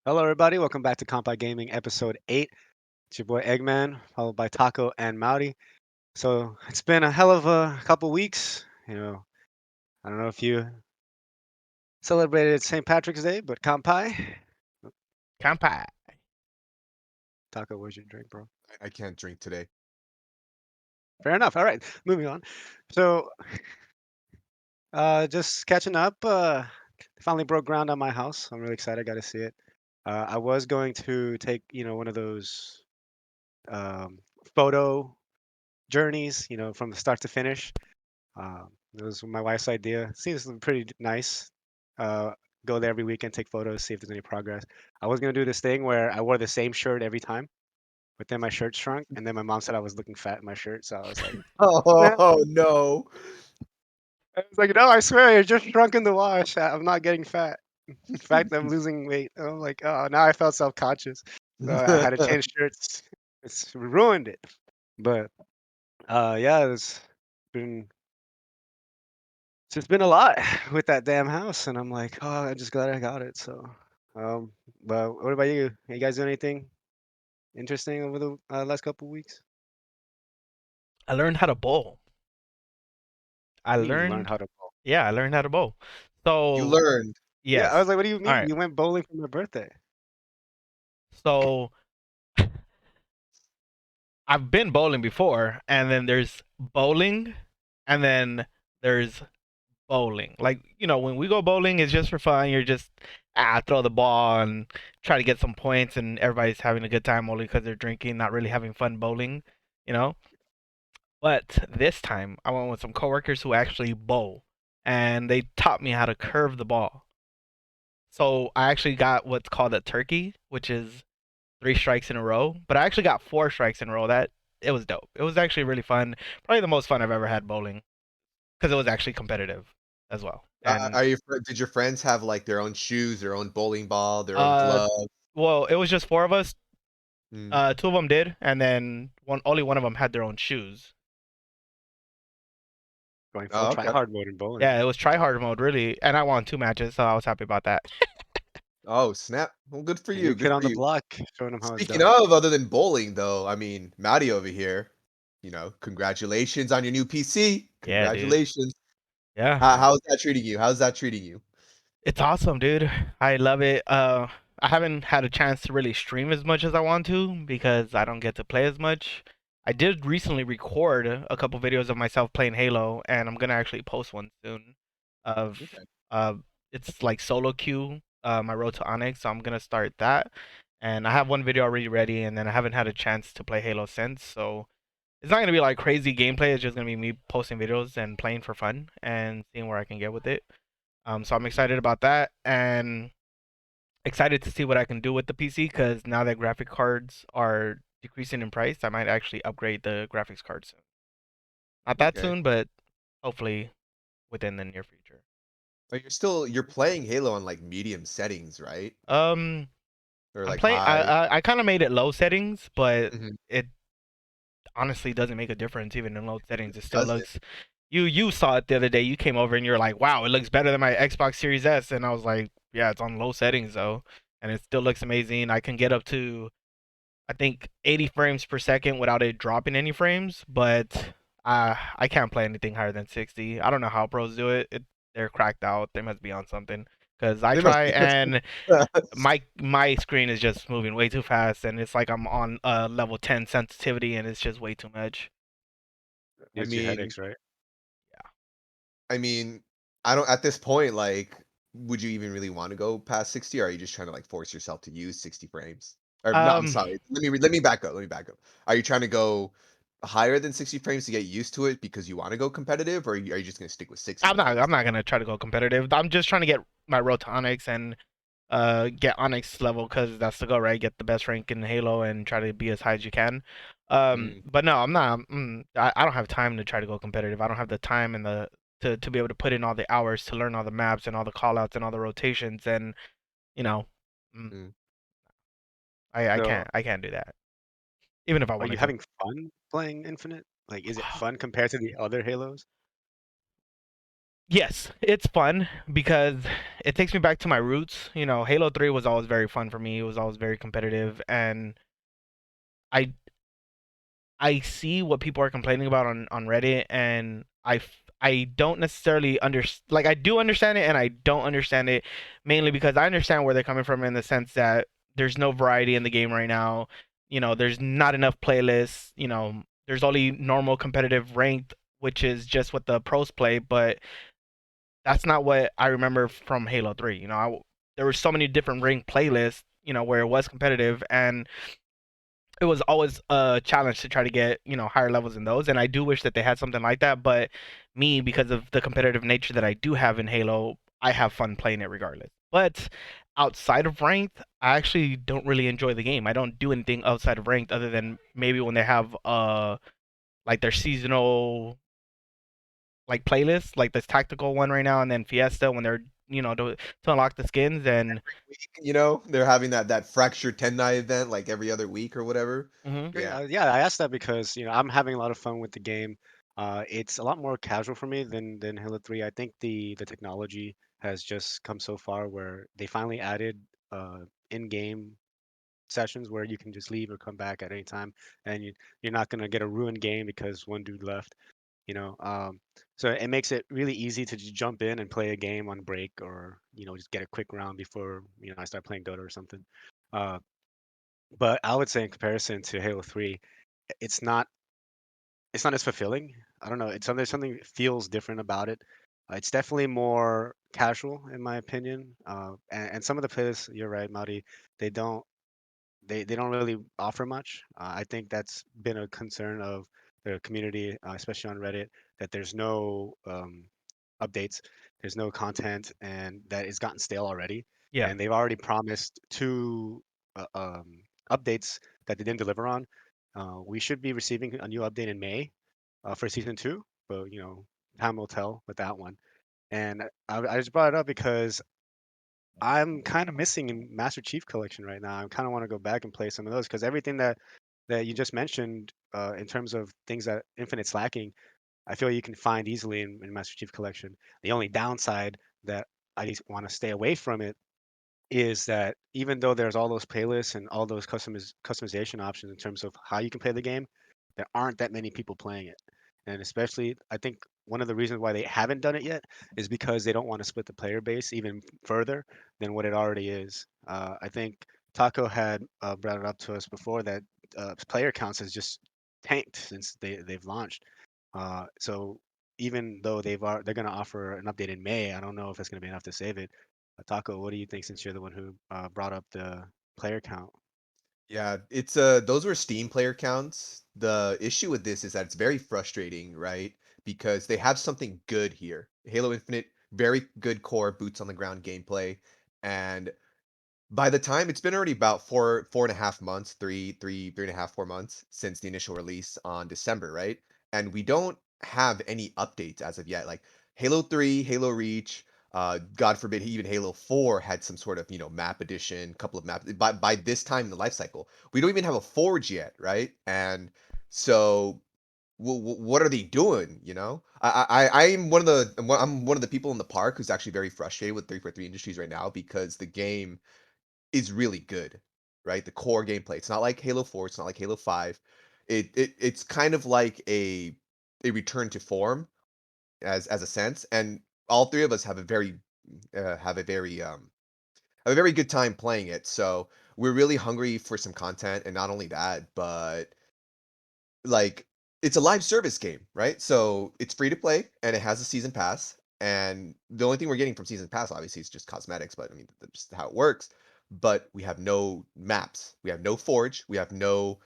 Hello, everybody. Welcome back to Kanpai Gaming Episode 8. It's your boy Eggman, followed by Taco and Mauri. So it's been a hell of a couple weeks. I don't know if you celebrated St. Patrick's Day, but Kanpai. Kanpai. Taco, where's your drink, bro? I can't drink today. Fair enough. All right, moving on. So, just catching up. Finally broke ground on my house. I'm really excited. Got to see it. I was going to take, one of those um, photo journeys, from the start to finish. It was my wife's idea. Seems pretty nice. Uh, go there every weekend, take photos, see if there's any progress. I was gonna do this thing where I wore the same shirt every time, but then my shirt shrunk, and then my mom said I was looking fat in my shirt, so I was like, "Nah." Oh no. I was like, "No, I swear, you're just shrunk in the wash. I'm not getting fat. In fact, I'm losing weight." And I'm like, "Oh, now I felt self-conscious, so I had to change shirts. It's ruined it." But yeah, it's been it's just been a lot with that damn house, and I'm like, oh, I'm just glad I got it. So, um, but what about you? You guys do anything interesting over the last couple weeks? I learned how to bowl. I You mean you learned learned, how to bowl? yeah, I learned how to bowl. You So, learned. Yeah, I yes. was like, what do you All mean? right. You went bowling for my birthday? So, I've been bowling before, and then there's bowling, and then there's bowling. Like, when we go bowling, it's just for fun. You're just, throw the ball and try to get some points, and everybody's having a good time only because they're drinking, not really having fun bowling, you know? But this time, I went with some coworkers who actually bowl, and they taught me how to curve the ball. So I actually got what's called a turkey, which is 3 strikes in a row. But I actually got 4 strikes in a row. That it was dope. It was actually really fun. Probably the most fun I've ever had bowling because it was actually competitive as well. And Did your friends have like their own shoes, their own bowling ball, their own uh, glove? well, it was just four of us. Mm. Two of them did, and then only one of them had their own shoes. Going full Oh, try okay. hard mode in bowling. Yeah, it was try hard mode really, and I won 2 matches, so I was happy about that. Oh, snap. Well, good for A you. new kid Good on for the you. block, showing them how it's Speaking done. of, other than bowling, though, I mean, Maddie over here, congratulations on your new PC. Yeah, dude. Congratulations. Yeah. How's that treating you? How's that treating you? It's awesome, dude. I love it. I haven't had a chance to really stream as much as I want to because I don't get to play as much. I did recently record a couple videos of myself playing Halo, and I'm gonna actually post one soon. Of Okay. uh, it's like solo queue, my road to Onyx. So I'm gonna start that, and I have one video already ready, and then I haven't had a chance to play Halo since. So it's not gonna be like crazy gameplay. It's just gonna be me posting videos and playing for fun and seeing where I can get with it. So I'm excited about that and excited to see what I can do with the PC because now that graphic cards are decreasing in price, I might actually upgrade the graphics card soon. Not that Okay. soon, but hopefully within the near future. But you're playing Halo on like medium settings, right? Um, Or I'm like playing. high. I kind of made it low settings, but Mhm. it honestly doesn't make a difference even in low settings. It still Does it? looks. You saw it the other day. You came over and you're like, "Wow, it looks better than my Xbox Series S," and I was like, "Yeah, it's on low settings though, and it still looks amazing. I can get up to I think 80 frames per second without it dropping any frames, but I can't play anything higher than 60. I don't know how pros do it. They're cracked out. They must be on something. Because I They must try be and my screen is just moving way too fast, and it's like I'm on level 10 sensitivity, and it's just way too much. I Gives you mean headaches, right? I mean, I don't at this point, like, would you even really wanna go past 60, or are you just trying to, like, force yourself to use 60 frames? Or no, I'm Um, sorry. Let me back up, let me back up. Are you trying to go higher than 60 frames to get used to it because you wanna go competitive, or are you just gonna stick with 60 I'm frames? not gonna try to go competitive. I'm just trying to get my road to Onyx and get Onyx level because that's the goal, right? Get the best rank in Halo and try to be as high as you can. Mm, But no, I'm not. I don't have time to try to go competitive. I don't have the time and the to be able to put in all the hours to learn all the maps and all the callouts and all the rotations and you know, mm, mm. So, I can't do that even if I are you wanted to. having fun playing Infinite? Like, is it fun compared to the other Halos? Yes, it's fun because it takes me back to my roots. Halo 3 was always very fun for me. It was always very competitive, and I I see what people are complaining about on Reddit, and I don't necessarily like I do understand it and I don't understand it, mainly because I understand where they're coming from in the sense that there's no variety in the game right now. There's not enough playlists. There's only normal competitive ranked, which is just what the pros play, but that's not what I remember from Halo 3. There were so many different ranked playlists, where it was competitive, and it was always a challenge to try to get higher levels in those. And I do wish that they had something like that, but me, because of the competitive nature that I do have in Halo, I have fun playing it regardless. But outside of ranked, I actually don't really enjoy the game. I don't do anything outside of ranked other than maybe when they have like their seasonal like playlist, like this tactical one right now, and then Fiesta when they're to unlock the skins. And Week, they're having that fractured tendon event like every other week or whatever. mhm. Yeah. Yeah, I asked that because I'm having a lot of fun with the game. It's a lot more casual for me than Halo 3. I think the technology has just come so far where they finally added in-game sessions where you can just leave or come back at any time, and you're not gonna get a ruined game because one dude left. You know, um, so it makes it really easy to just jump in and play a game on break, or just get a quick round before I start playing Dota or something. Uh, but I would say in comparison to Halo 3, it's not it's not as fulfilling. I don't know. There's something that feels different about it. It's definitely more casual in my opinion. And some of the playlists, you're right, Mauri, they don't they don't really offer much. I think that's been a concern of the community, especially on Reddit, that there's no updates, there's no content, and that it's gotten stale already. Yeah. And they've already promised two updates that they didn't deliver on. We should be receiving a new update in May for season two, but time will tell with that one. And I just brought it up because I'm kind of missing in Master Chief Collection right now. I kind of want to go back and play some of those because everything that you just mentioned in terms of things that Infinite's lacking, I feel you can find easily in Master Chief Collection. The only downside that I just want to stay away from it is that even though there's all those playlists and all those customization options in terms of how you can play the game, there aren't that many people playing it. And especially, I think one of the reasons why they haven't done it yet is because they don't want to split the player base even further than what it already is. I think Taco had brought it up to us before that player counts has just tanked since they've launched. So even though they're going to offer an update in May, I don't know if it's going to be enough to save it. Taco, what do you think since you're the one who brought up the player count? Yeah, it's those were Steam player counts. The issue with this is that it's very frustrating, right? Because they have something good here. Halo Infinite, very good core boots on the ground gameplay, and by the time it's been already about 4.5 months, 3.5, 4 months since the initial release on December, right? And we don't have any updates as of yet. Like Halo 3, Halo Reach, God forbid, even Halo 4 had some sort of, map addition, couple of maps. By this time in the life cycle, we don't even have a Forge yet, right? And so what are they doing? I'm one of the people in the park who's actually very frustrated with 343 Industries right now because the game is really good, right? The core gameplay. It's not like Halo 4, it's not like Halo 5. It's kind of like a return to form as a sense, and all three of us have a very have a very have a very good time playing it. So we're really hungry for some content, and not only that, but like it's a live service game, right? So it's free to play and it has a season pass. And the only thing we're getting from season pass, obviously, is just cosmetics, but I mean, that's just how it works. But we have no maps, we have no forge, we have no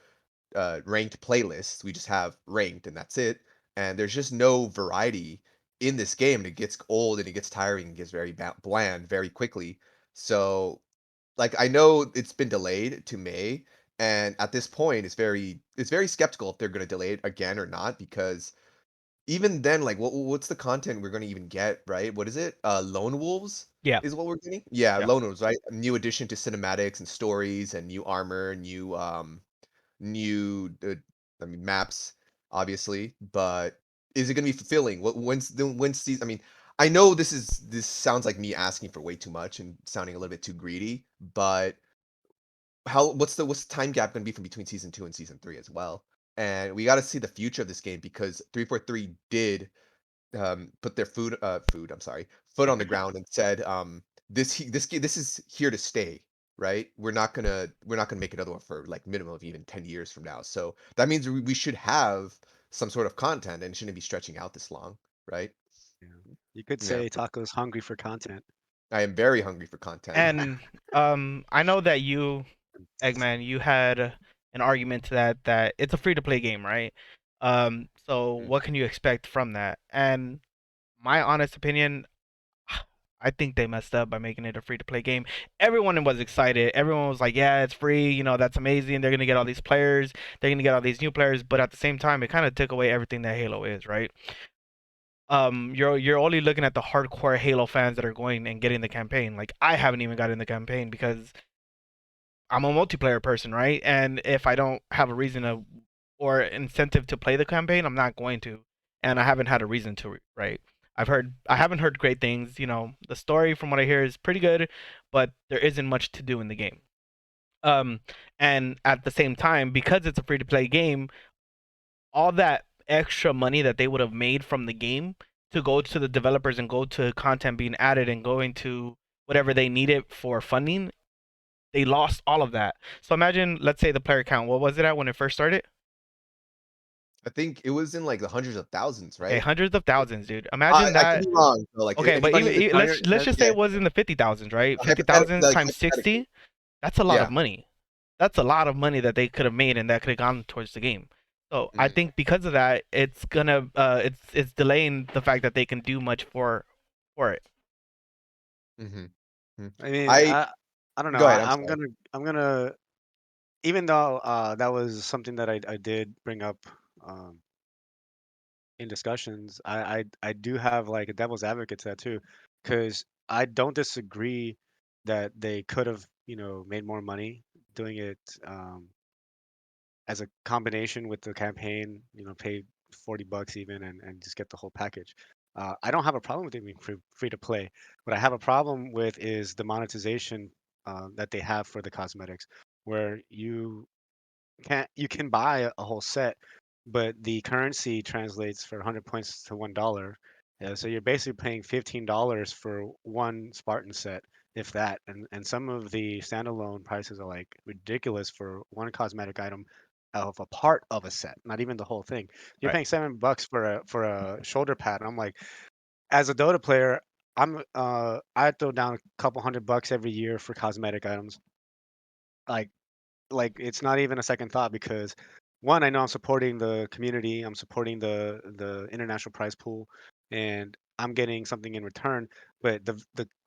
ranked playlists. We just have ranked, and that's it. And there's just no variety in this game. And it gets old and it gets tiring and gets very bland very quickly. So like I know it's been delayed to May, and at this point, it's very skeptical if they're going to delay it again or not because even then, like what's the content we're going to even get, right? What is it? Lone Wolves Yeah. is what we're getting. Yeah, Yeah. Lone Wolves, right? A new addition to cinematics and stories and new armor, new I mean maps, obviously, but is it going to be fulfilling? When's season? I mean, I know this sounds like me asking for way too much and sounding a little bit too greedy, but what's the time gap going to be from between season 2 and season 3 as well? And we got to see the future of this game because 343 did put their foot on the ground and said this is here to stay, right? We're not gonna make another one for like minimum of even 10 years from now. So that means we should have some sort of content and it shouldn't be stretching out this long, right? Yeah. You could Yeah. say Taco's hungry for content. I am very hungry for content. And I know that you, Eggman, you had an argument to that it's a free to play game, right? So Mhm. what can you expect from that? And my honest opinion, I think they messed up by making it a free to play game. Everyone was excited. Everyone was like, "Yeah, it's free. You know, that's amazing. They're gonna get all these players. They're gonna get all these new players." But at the same time, it kind of took away everything that Halo is, right? You're only looking at the hardcore Halo fans that are going and getting the campaign. Like I haven't even gotten the campaign because I'm a multiplayer person, right? And if I don't have a reason to or incentive to play the campaign, I'm not going to. And I haven't had a reason to, right? I haven't heard great things. You know, the story from what I hear is pretty good, but there isn't much to do in the game. Um, and at the same time, because it's a free to play game, all that extra money that they would have made from the game to go to the developers and go to content being added and going to whatever they needed for funding, they lost all of that. So imagine, let's say the player count. What was it at when it first started? I think it was in like the hundreds of thousands, Okay, right? hundreds of thousands, dude. Imagine I could that. be wrong. So like Okay, but anybody in the comment, let's just say yeah, it was in the 50,000s, right? hypothetically, 50,000 like times hypothetically, 60. That's a lot yeah. of money. That's a lot of money that they could have made and that could have gone towards the game. So I Mhm, think because of that, it's delaying the fact that they can do much for it. mhm, mhm. I mean, I I don't know. Go ahead. I'm I'm sorry. gonna even though that was something that I did bring up um, in discussions, I do have like a devil's advocate to that too, because I don't disagree that they could have, made more money doing it as a combination with the campaign, pay $40 even and just get the whole package. I don't have a problem with it being free to play. What I have a problem with is the monetization that they have for the cosmetics, where you can buy a whole set, but the currency translates for 100 points to $1. So you're basically paying $15 for one Spartan set, if that. And some of the standalone prices are like ridiculous for one cosmetic item of a part of a set, not even the whole thing. You're Right. paying $7 for a shoulder pad. And I'm like, as a Dota player, I throw down a couple $100 every year for cosmetic items. Like it's not even a second thought because one, I know I'm supporting the community, I'm supporting the international prize pool, and I'm getting something in return. But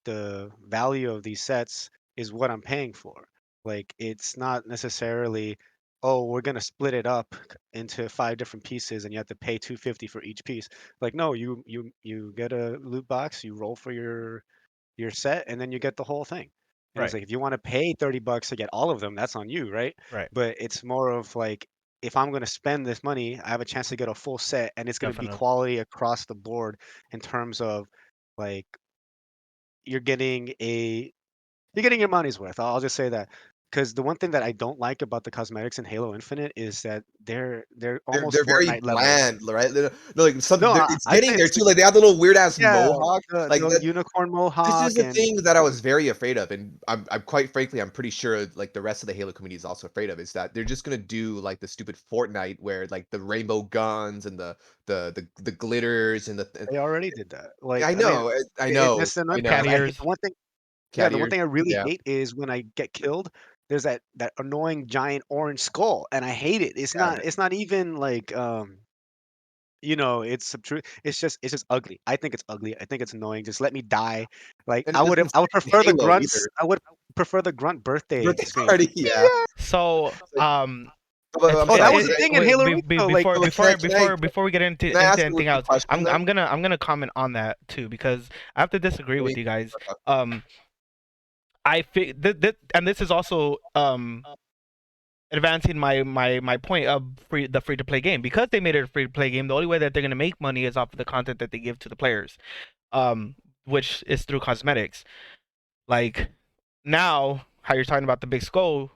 the value of these sets is what I'm paying for. Like it's not necessarily, oh, we're gonna split it up into five different pieces and you have to pay 250 for each piece. Like no, you get a loot box, you roll for your set, and then you get the whole thing. And it's Right. like if you want to pay $30 to get all of them, that's on you, right? Right. But it's more of like if I'm going to spend this money, I have a chance to get a full set, and it's going to be Definitely. quality across the board in terms of like you're getting a you're getting your money's worth. I'll just say that. Because the one thing that I don't like about the cosmetics in Halo Infinite is that they're almost They're very Fortnite level. bland, right? No, like No, it's I'd getting say there it's too. Like they have the little weird ass yeah, mohawk. Like the that. unicorn This is mohawk the and thing that I was very afraid of, and I'm quite frankly, I'm pretty sure like the rest of the Halo community is also afraid of, is that they're just gonna do like the stupid Fortnite where like the rainbow guns and the glitters and they already did that. I Like, I mean, know, I that's know, the I annoying part know. is I hate Cat the ears. one thing. Yeah, Cat the one ears. thing I really Yeah. hate is when I get killed. There's that annoying giant orange skull, and I hate it. Yeah. It's not even like it's subtru it's just ugly. I think it's ugly. I think it's annoying. Just let me die. Like And it doesn't I would fit in prefer the Halo grunts. either. I would prefer the grunt birthday Birthday scream. party, yeah. So It's like, it's I'm Oh, it, that sorry, was the it thing in wait, Halo Reach though. Like before so before before before we get can I into ask you a anything quick else, question then? I'm gonna comment on that too because I have to disagree Let with me you guys. okay. And this is also advancing my point of the free to play game because they made it a free to play game. The only way that they're gonna make money is off of the content that they give to the players. um, which is through cosmetics. Like now, how you're talking about the big skull,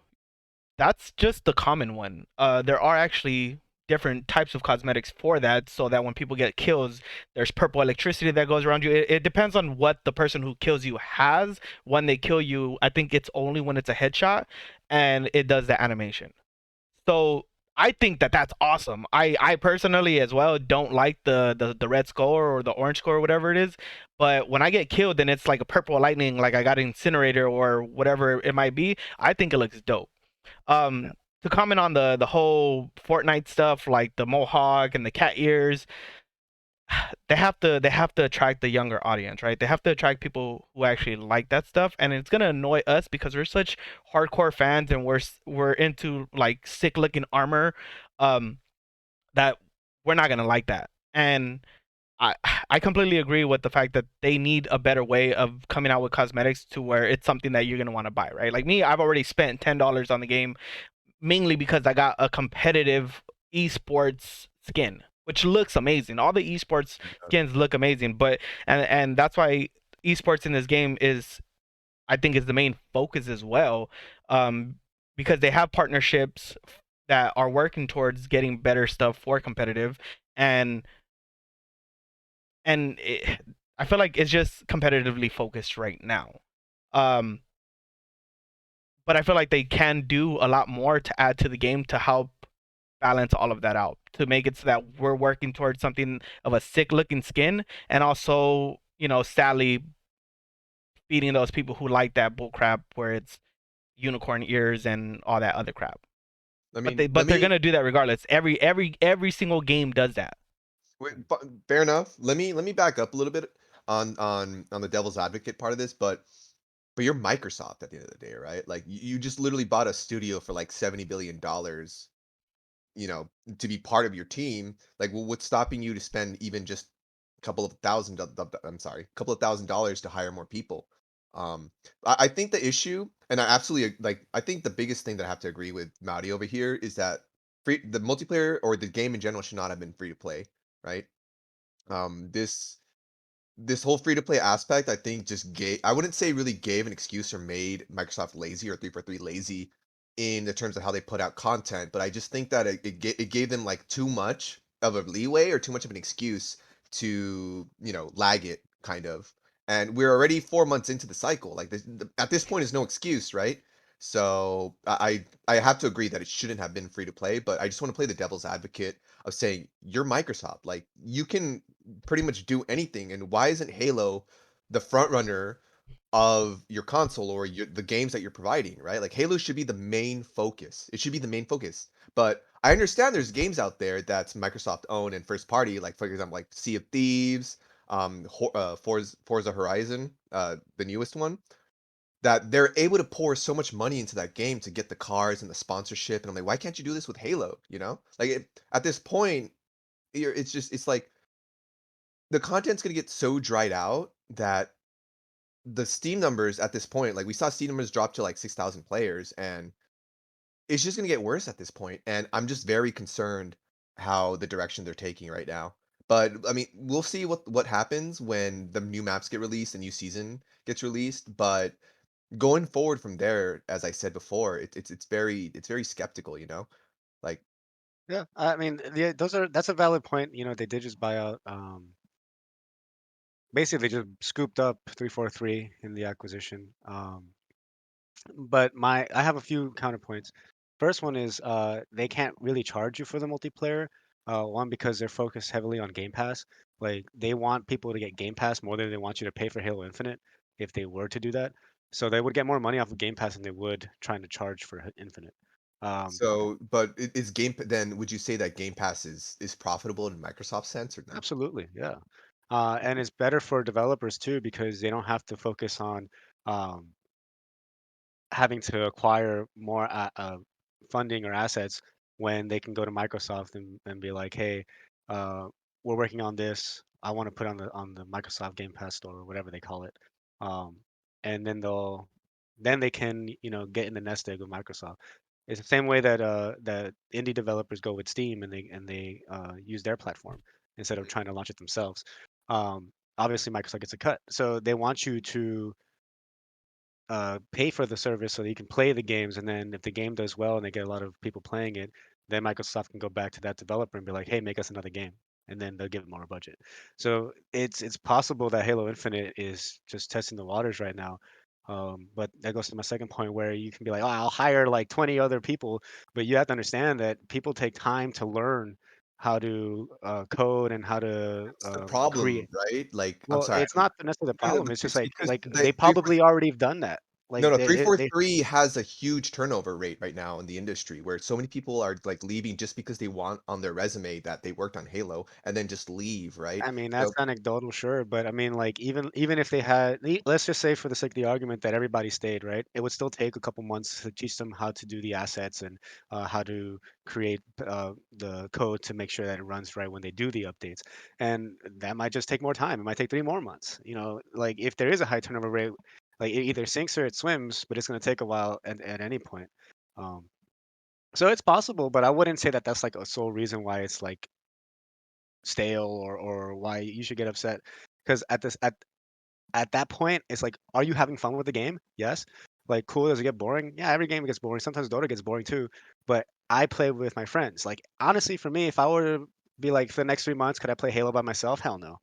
that's just the common one. There are actually different types of cosmetics for that, so that when people get kills, there's purple electricity that goes around you. It depends on what the person who kills you has. When they kill you, I think it's only when it's a headshot, and it does the animation. So I think that that's awesome. I personally as well don't like the red score or the orange score or whatever it is, but when I get killed and it's like a purple lightning, like I got an incinerator or whatever it might be, I think it looks dope. Yeah. To comment on the whole Fortnite stuff, like the mohawk and the cat ears, they have to attract the younger audience, right? They have to attract people who actually like that stuff, and it's gonna annoy us because we're such hardcore fans and we're into like sick looking armor, um, that we're not gonna like that. And I I completely agree with the fact that they need a better way of coming out with cosmetics to where it's something that you're gonna want to buy, right? Like me, I've already spent $10 on the game mainly because I got a competitive esports skin, which looks amazing. All the esports skins look amazing, but and that's why esports in this game is, I think, is the main focus as well, um, because they have partnerships that are working towards getting better stuff for competitive, and I feel like it's just competitively focused right now. Um, but I feel like they can do a lot more to add to the game to help balance all of that out, to make it so that we're working towards something of a sick looking skin, and also, sadly, feeding those people who like that bull crap where it's unicorn ears and all that other crap. I But mean, they but they're gonna do that regardless. Every single game does that. fair enough. Let me back up a little bit on the devil's advocate part of this, but you're Microsoft at the end of the day, right? Like you just literally bought a studio for like $70 billion, you know, to be part of your team. Like, well, what's stopping you to spend even just a couple of thousand? I'm sorry, a couple of $1,000s to hire more people. Um, I think the issue, and I absolutely like, I think the biggest thing that I have to agree with Maudi over here is that the multiplayer or the game in general should not have been free to play, right? This whole free to play aspect, I think, just gave, I wouldn't say really gave an excuse or made Microsoft lazy or 343 lazy in the terms of how they put out content, but I just think that it gave them like too much of a leeway or too much of an excuse to, lag it kind of. And we're already 4 months into the cycle. Like at this point is no excuse, right? So I have to agree that it shouldn't have been free to play, but I just want to play the devil's advocate of saying you're Microsoft. Like you can pretty much do anything. And why isn't Halo the front runner of your console or the games that you're providing, right? Like Halo should be the main focus. It should be the main focus. But I understand there's games out there that's Microsoft owned and first party, like for example, like Sea of Thieves, Forza Horizon, the newest one, that they're able to pour so much money into that game to get the cars and the sponsorship. And I'm like, why can't you do this with Halo? Like at this point, it's like the content's gonna get so dried out that the Steam numbers at this point, like we saw Steam numbers drop to like 6,000 players, and it's just gonna get worse at this point. And I'm just very concerned how the direction they're taking right now. But I mean, we'll see what happens when the new maps get released, the new season gets released. But going forward from there, as I said before, it's very skeptical, like Yeah, I mean, yeah, that's a valid point. They did just buy out. Basically, they just scooped up 343 in the acquisition. But I have a few counterpoints. First one is they can't really charge you for the multiplayer. One, because they're focused heavily on Game Pass. Like they want people to get Game Pass more than they want you to pay for Halo Infinite if they were to do that. So they would get more money off of Game Pass than they would trying to charge for Infinite. Um, so. But is then would you say that Game Pass is profitable in Microsoft sense or no? Absolutely, yeah. And it's better for developers too because they don't have to focus on um, having to acquire more funding or assets when they can go to Microsoft and be like, hey, uh, we're working on this. I want to put on the Microsoft Game Pass store or whatever they call it, um, and then they can get in the nest egg with Microsoft. It's the same way that indie developers go with Steam and they use their platform instead of trying to launch it themselves. obviously Microsoft gets a cut. So they want you to pay for the service so that you can play the games, and then if the game does well and they get a lot of people playing it, then Microsoft can go back to that developer and be like, hey, make us another game, and then they'll give it more budget. So it's possible that Halo Infinite is just testing the waters right now. But that goes to my second point, where you can be like, oh, I'll hire like 20 other people, but you have to understand that people take time to learn how to code and how to That's the problem, create. right? Like, I'm Well, sorry. it's not necessarily the No, problem. It's just because like they they 3 probably already have done that. No, Like no, they 343 has a huge turnover rate right now in the industry where so many people are like leaving just because they want on their resume that they worked on Halo and then just leave, right? I mean, that's So anecdotal, sure, but I mean, like even if they had, let's just say for the sake of the argument that everybody stayed, right? It would still take a couple months to teach them how to do the assets and how to create the code to make sure that it runs right when they do the updates, and that might just take more time. It might take 3 more months. Like if there is a high turnover rate, like it either sinks or it swims, but it's going to take a while at any point. Um, so it's possible, but I wouldn't say that that's like a sole reason why it's like stale or why you should get upset, because at that point it's like, are you having fun with the game? Yes. Like, cool, does it get boring? Yeah, every game gets boring. Sometimes Dota gets boring too, but I play with my friends. Like, honestly, for me, if I were to be like, for the next 3 months, could I play Halo by myself? Hell no.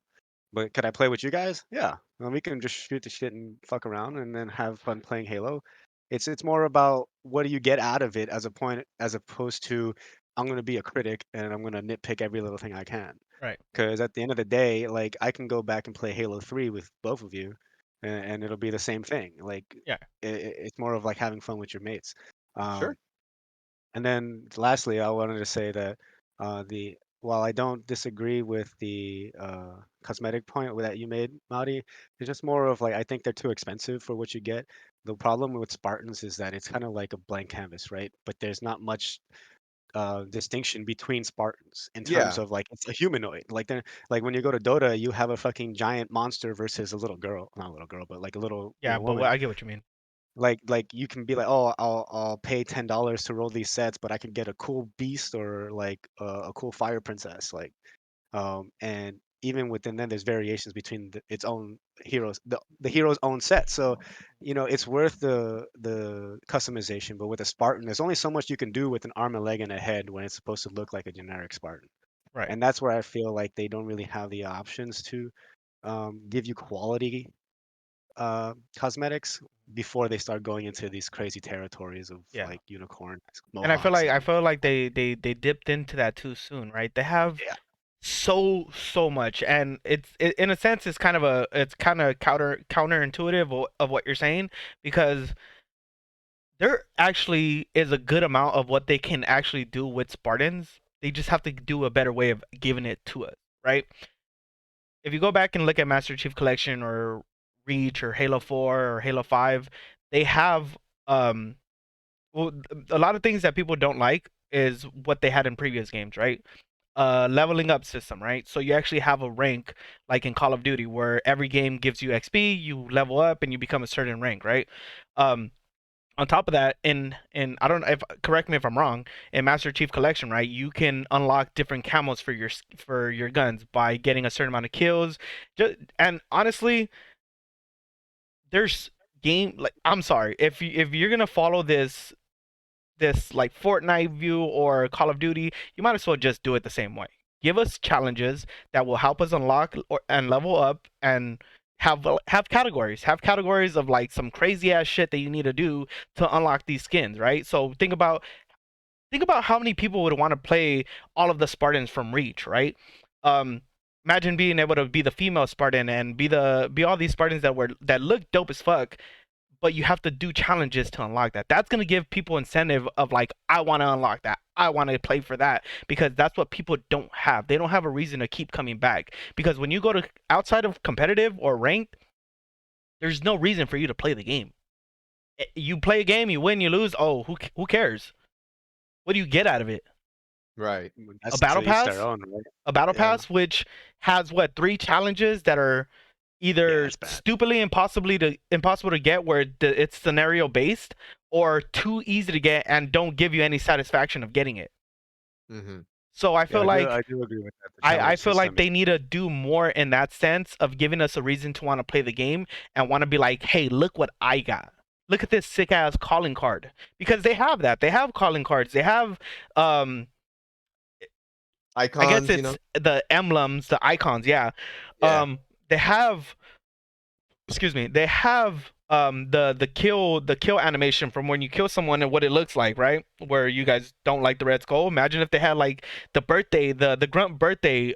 But could I play with you guys? Yeah. Well, we can just shoot the shit and fuck around and then have fun playing Halo. It's more about what do you get out of it, as opposed to I'm gonna be a critic and I'm gonna nitpick every little thing I can. Right. Because at the end of the day, like, I can go back and play Halo 3 with both of you, and it'll be the same thing. Like, Yeah. it's more of like having fun with your mates. sure. And then lastly, I wanted to say that the while I don't disagree with the cosmetic point that you made, Maudie, it's just more of like, I think they're too expensive for what you get. The problem with Spartans is that it's kind of like a blank canvas, right? But there's not much distinction between Spartans in terms Yeah. of like, it's a humanoid. Like, like when you go to Dota, you have a fucking giant monster versus a little girl, not a little girl, but like a little Yeah, but woman. I get what you mean. Like you can be like, oh, I'll pay $10 to roll these sets, but I can get a cool beast or like a cool fire princess. Like, and even within them, there's variations between its own heroes, the hero's own set. So, it's worth the customization. But with a Spartan, there's only so much you can do with an arm, a leg, and a head when it's supposed to look like a generic Spartan. Right. And that's where I feel like they don't really have the options to give you quality cosmetics before they start going into these crazy territories of Yeah. like unicorn And mohawks I and feel like they dipped into that too soon, right? They have yeah. so much, and in a sense it's kind of counterintuitive of what you're saying, because there actually is a good amount of what they can actually do with Spartans. They just have to do a better way of giving it to us, right? If you go back and look at Master Chief Collection or Reach or Halo 4 or Halo 5, they have um well, a lot of things that people don't like is what they had in previous games, right? Leveling up system, right? So you actually have a rank like in Call of Duty where every game gives you XP, you level up and you become a certain rank, right? Um, on top of that, in I don't know if, correct me if I'm wrong, in Master Chief Collection, right, you can unlock different camos for your guns by getting a certain amount of kills. And honestly, there's game like, I'm sorry, if you're gonna follow this like Fortnite view or Call of Duty, you might as well just do it the same way. Give us challenges that will help us unlock and level up, and have categories of like some crazy ass shit that you need to do to unlock these skins, right? So think about how many people would want to play all of the Spartans from Reach, right? Um, Imagine being able to be the female Spartan and be all these Spartans that look dope as fuck, but you have to do challenges to unlock that. That's gonna give people incentive of like, I want to unlock that. I want to play for that, because that's what people don't have. They don't have a reason to keep coming back, because when you go to outside of competitive or ranked, there's no reason for you to play the game. You play a game, you win, you lose. Oh, who cares? What do you get out of it? Right. A That's battle to each their pass? own, right? A battle Yeah. pass which has what, three challenges that are Yeah, either it's bad. stupidly impossible to get where it's scenario based, or too easy to get and don't give you any satisfaction of getting it. hmm So I Yeah, feel like I do agree with that. The I challenge feel like system is they need to do more in that sense of giving us a reason to want to play the game and want to be like, hey, look what I got. Look at this sick ass calling card. Because they have that. They have calling cards. They have um I guess Icons, you know. it's the emblems, the icons, yeah. Yeah. They have excuse me, they have the kill animation from when you kill someone and what it looks like, right? Where you guys don't like the red skull. Imagine if they had like the grunt birthday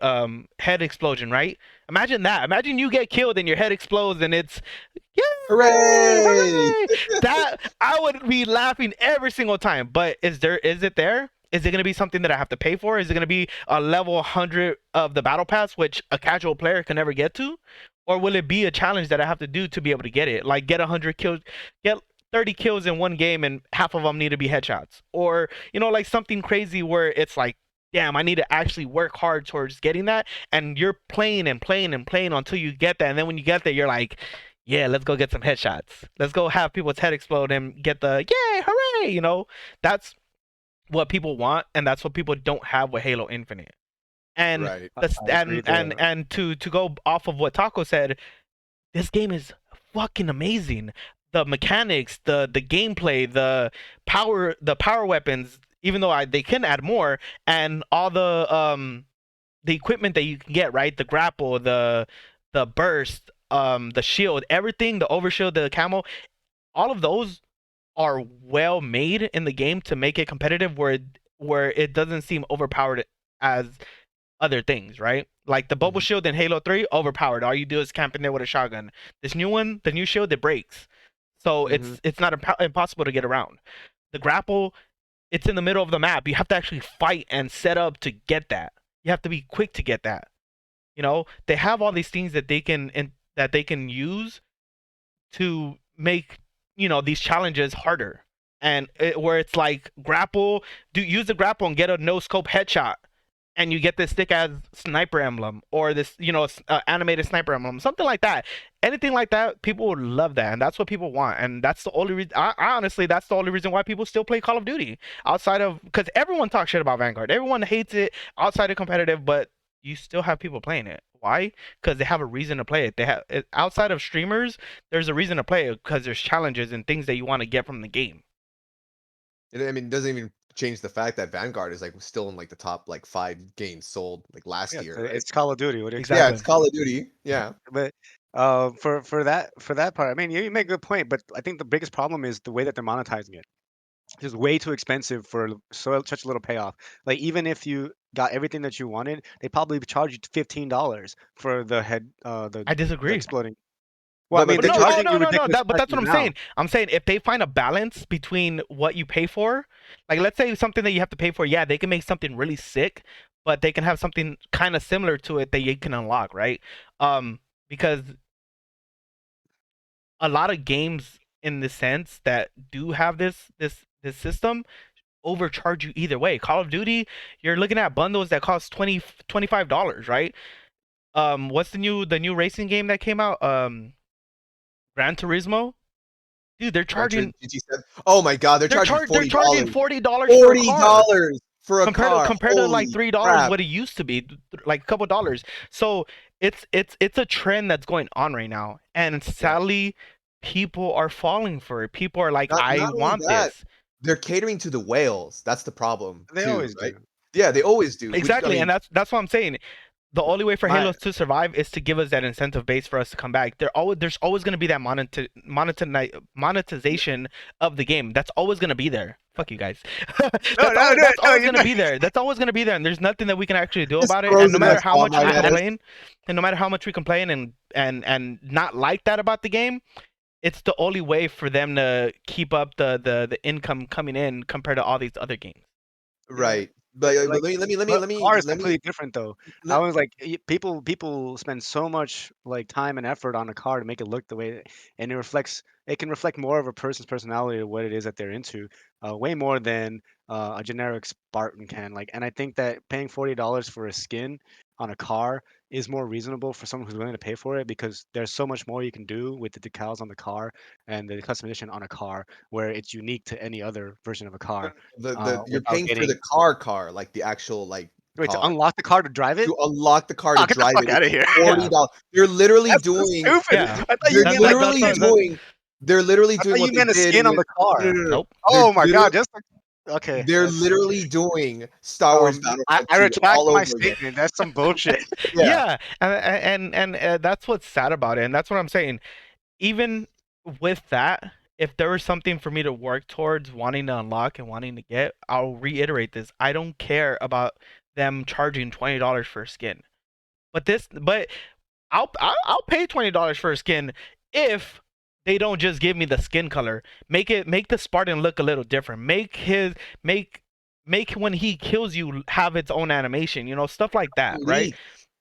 head explosion, right? Imagine that. Imagine you get killed and your head explodes and it's yay, Hooray! hooray! That I would be laughing every single time. But is it there? Is it going to be something that I have to pay for? Is it going to be a level 100 of the battle pass, which a casual player can never get to? Or will it be a challenge that I have to do to be able to get it? Like get 100 kills, get 30 kills in one game and half of them need to be headshots. Or, like something crazy where it's like, damn, I need to actually work hard towards getting that. And you're playing and playing and playing until you get that. And then when you get there, you're like, yeah, let's go get some headshots. Let's go have people's head explode and get the yay, hooray. That's what people want. And that's what people don't have with Halo Infinite. And Right. I agree. and to go off of what Taco said, this game is fucking amazing. The mechanics, the gameplay, the power weapons, even though they can add more, and all the equipment that you can get, right? The grapple, the burst, the shield, everything, the overshield, the camo, all of those are well made in the game to make it competitive where it doesn't seem overpowered as other things, right? Like the bubble Mhm. shield in Halo 3, overpowered. All you do is camp in there with a shotgun. This new one, the new shield, it breaks. So Mhm. it's not impossible to get around. The grapple, it's in the middle of the map. You have to actually fight and set up to get that. You have to be quick to get that. They have all these things that they can use to make these challenges harder. And where it's like grapple, use the grapple and get a no scope headshot and you get this thick ass sniper emblem or this animated sniper emblem, something like that. Anything like that, people would love that, and that's what people want. And that's the only reason. I honestly, that's the only reason why people still play Call of Duty outside of, because everyone talks shit about Vanguard, everyone hates it outside of competitive, but you still have people playing it. Why? Because they have a reason to play it. They have outside of streamers, there's a reason to play it because there's challenges and things that you want to get from the game. I mean, it doesn't even change the fact that Vanguard is like still in like the top like 5 games sold like last Yeah, year, right? it's Call of Duty. What do you Yeah, expect? it's Exactly. Call of Duty. Yeah. But for that part, I mean, you make a good point. But I think the biggest problem is the way that they're monetizing it. It's just way too expensive for such a little payoff. Like even if you got everything that you wanted, they probably charge you $15 for the head, I the disagree. exploding. Well, I mean, But they're No, you no, charging no, you no, no. ridiculous But that's prices what I'm now. saying. I'm saying if they find a balance between what you pay for, like let's say something that you have to pay for, yeah, they can make something really sick, but they can have something kind of similar to it that you can unlock, right? Because a lot of games in the sense that do have this system overcharge you either way. Call of Duty, you're looking at bundles that cost $25, right? What's the new racing game that came out? Gran Turismo? Dude, they're Gran Turismo charging GT7. Oh my God, they're charging they're forty charging dollars. $40 for a car $40 for a car. compared to like Holy $3 crap! what it used to be, like a couple dollars. So it's a trend that's going on right now, and Yeah. sadly, people are falling for it. People are like, I Not only want that, this. they're catering to the whales. That's the problem They too, always right? do. Yeah, they Yeah. always do. Which I Exactly, and mean, that's what I'm saying. The only way for My Halo to survive is to give us that incentive base for us to come back. There's always going to be that monetization of the game. That's always going to be there. Fuck you guys. no, no, no, That's no. always going to be there. That's always going to be there, and there's nothing that we can actually do just about it. And no frozen matter that how spot, much my we man. complain, and no matter how much we complain and not like that about the game, it's the only way for them to keep up the income coming in compared to all these other games. Yeah, Right. but But like, but car is let me completely different though. I let, was like, people spend so much like time and effort on a car to make it look the way, and it can reflect more of a person's personality or what it is that they're into, way more than a generic Spartan can. Like, and I think that paying $40 for a skin on a car is more reasonable for someone who's willing to pay for it because there's so much more you can do with the decals on the car and the customization on a car where it's unique to any other version of a car the you're without paying for the getting car, like the actual like Wait, to car. unlock the car to drive it? To unlock the car Oh, to get the drive fuck it, out it's of here. $40. They're literally That's so doing stupid. Yeah. I thought you they're meant like That's literally what. doing what you they meant a did skin on with the car. no. Oh my They're god, just like okay, they're that's literally doing Star Wars I, Battlefront I 2 retract all my over again. statement. That's some bullshit. Yeah. Yeah, and that's what's sad about it, and that's what I'm saying. Even with that, if there was something for me to work towards wanting to unlock and wanting to get, I'll reiterate this. I don't care about them charging $20 for a skin. But I'll pay $20 for a skin if they don't just give me the skin color. Make the Spartan look a little different. Make make when he kills you have its own animation. You know, stuff like that, right? Elite.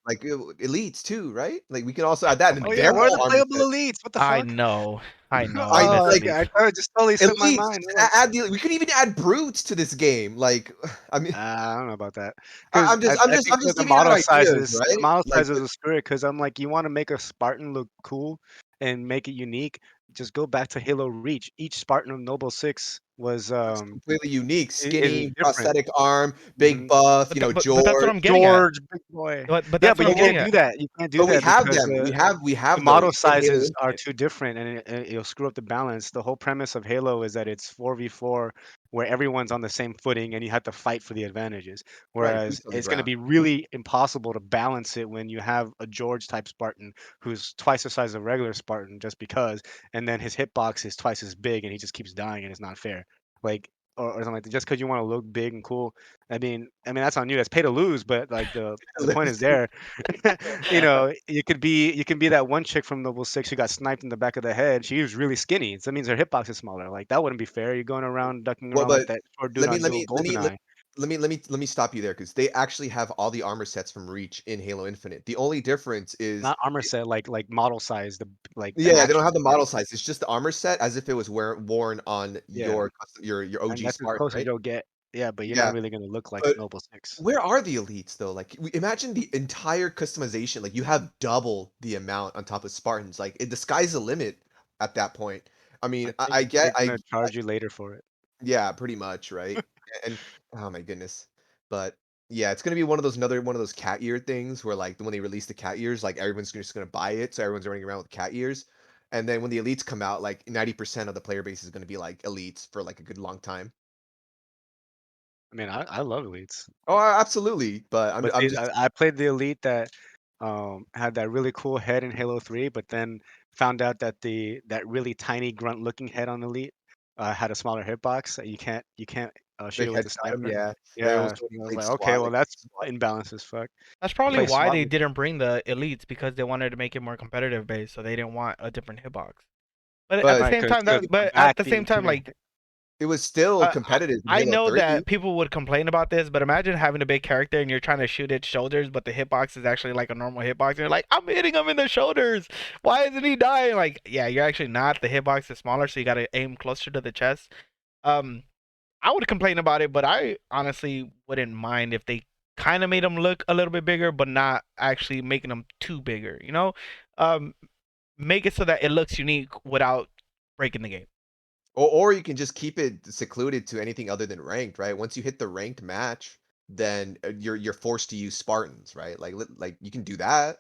Like elites too, right? Like we can also add that Oh and yeah, their where are the whole armor playable set. elites? What the I fuck? know, I know. I I miss like Elite. I just totally slipped my elites. mind. I'm like, Add the we could even add brutes to this game. Like I mean I don't know about that because I think I'm that just giving out ideas, the right? model Like sizes are screwy because I'm like, you want to make a Spartan look cool and make it unique. Just go back to Halo Reach. Each Spartan of Noble Six was it's completely unique. is Skinny, different. prosthetic arm, big Mhm. buff, But that's what George. I'm getting at. George, big boy. But Yeah, that's but what you I'm But, getting can't do at. that. You can't do but we that have because them. We the have model those in Halo sizes are Infinite. too different, and it'll screw up the balance. The whole premise of Halo is that it's 4v4, where everyone's on the same footing, and you have to fight for the advantages. Right, Whereas boots on the it's going to ground. be really impossible to balance it when you have a George type Spartan who's twice the size of a regular Spartan, just because, and then his hitbox is twice as big, and he just keeps dying, and it's not fair. Like. Or something like that. Just because you want to look big and cool, I mean that's on you. That's pay to lose, but like the point is there. You can be that one chick from Noble Six who got sniped in the back of the head. She was really skinny. So that means her hitbox is smaller. Like that wouldn't be fair. You're going around ducking Well, around like but that short dude let me on let me let me let Goldeneye. let me stop you there because they actually have all the armor sets from Reach in Halo Infinite. The only difference is Not armor set, like model size, the yeah, they don't have actual the thing. model size. It's just the armor set as if it was worn on Yeah, your and OG that's as Spartan, close as right? you'll get. Yeah, but you're not Yeah, really gonna look like but Noble Six. where are the elites though? Like imagine the entire customization. Like you have double the amount on top of Spartans. Like the sky's the limit at that point. I mean, I think they're I gonna charge you later for it. yeah, pretty much, right? And oh my goodness. But yeah, it's gonna be one of those another one of those cat ear things where like when they release the cat ears, like everyone's just gonna buy it, so everyone's running around with cat ears. And then when the elites come out, like 90% of the player base is gonna be like elites for like a good long time. I mean, I love elites. Oh, absolutely. But But I'm see, just I played the elite that had that really cool head in Halo 3, but then found out that that really tiny grunt looking head on elite had a smaller hitbox. You can't shoot the it with the headshot him, sniper. yeah. And Yeah, also when he I was played like, okay, SWAT, well like that's SWAT. imbalanced as fuck. That's I probably play why SWAT they with didn't bring the elites because they wanted to make it more competitive based, so they didn't want a different hitbox. But at the But right same because time, that the but at back the same being time, like it was still competitive in I Halo know 3. that people would complain about this, but imagine having a big character and you're trying to shoot its shoulders, but the hitbox is actually like a normal hitbox. And you're like, I'm hitting him in the shoulders. Why isn't he dying? Like, yeah, you're actually not. The hitbox is smaller, so you got to aim closer to the chest. Um, I would complain about it, but I honestly wouldn't mind if they kind of made them look a little bit bigger, but not actually making them too bigger. Um, make it so that it looks unique without breaking the game. Or you can just keep it secluded to anything other than ranked, right? Once you hit the ranked match, then you're forced to use Spartans, right? Like you can do that,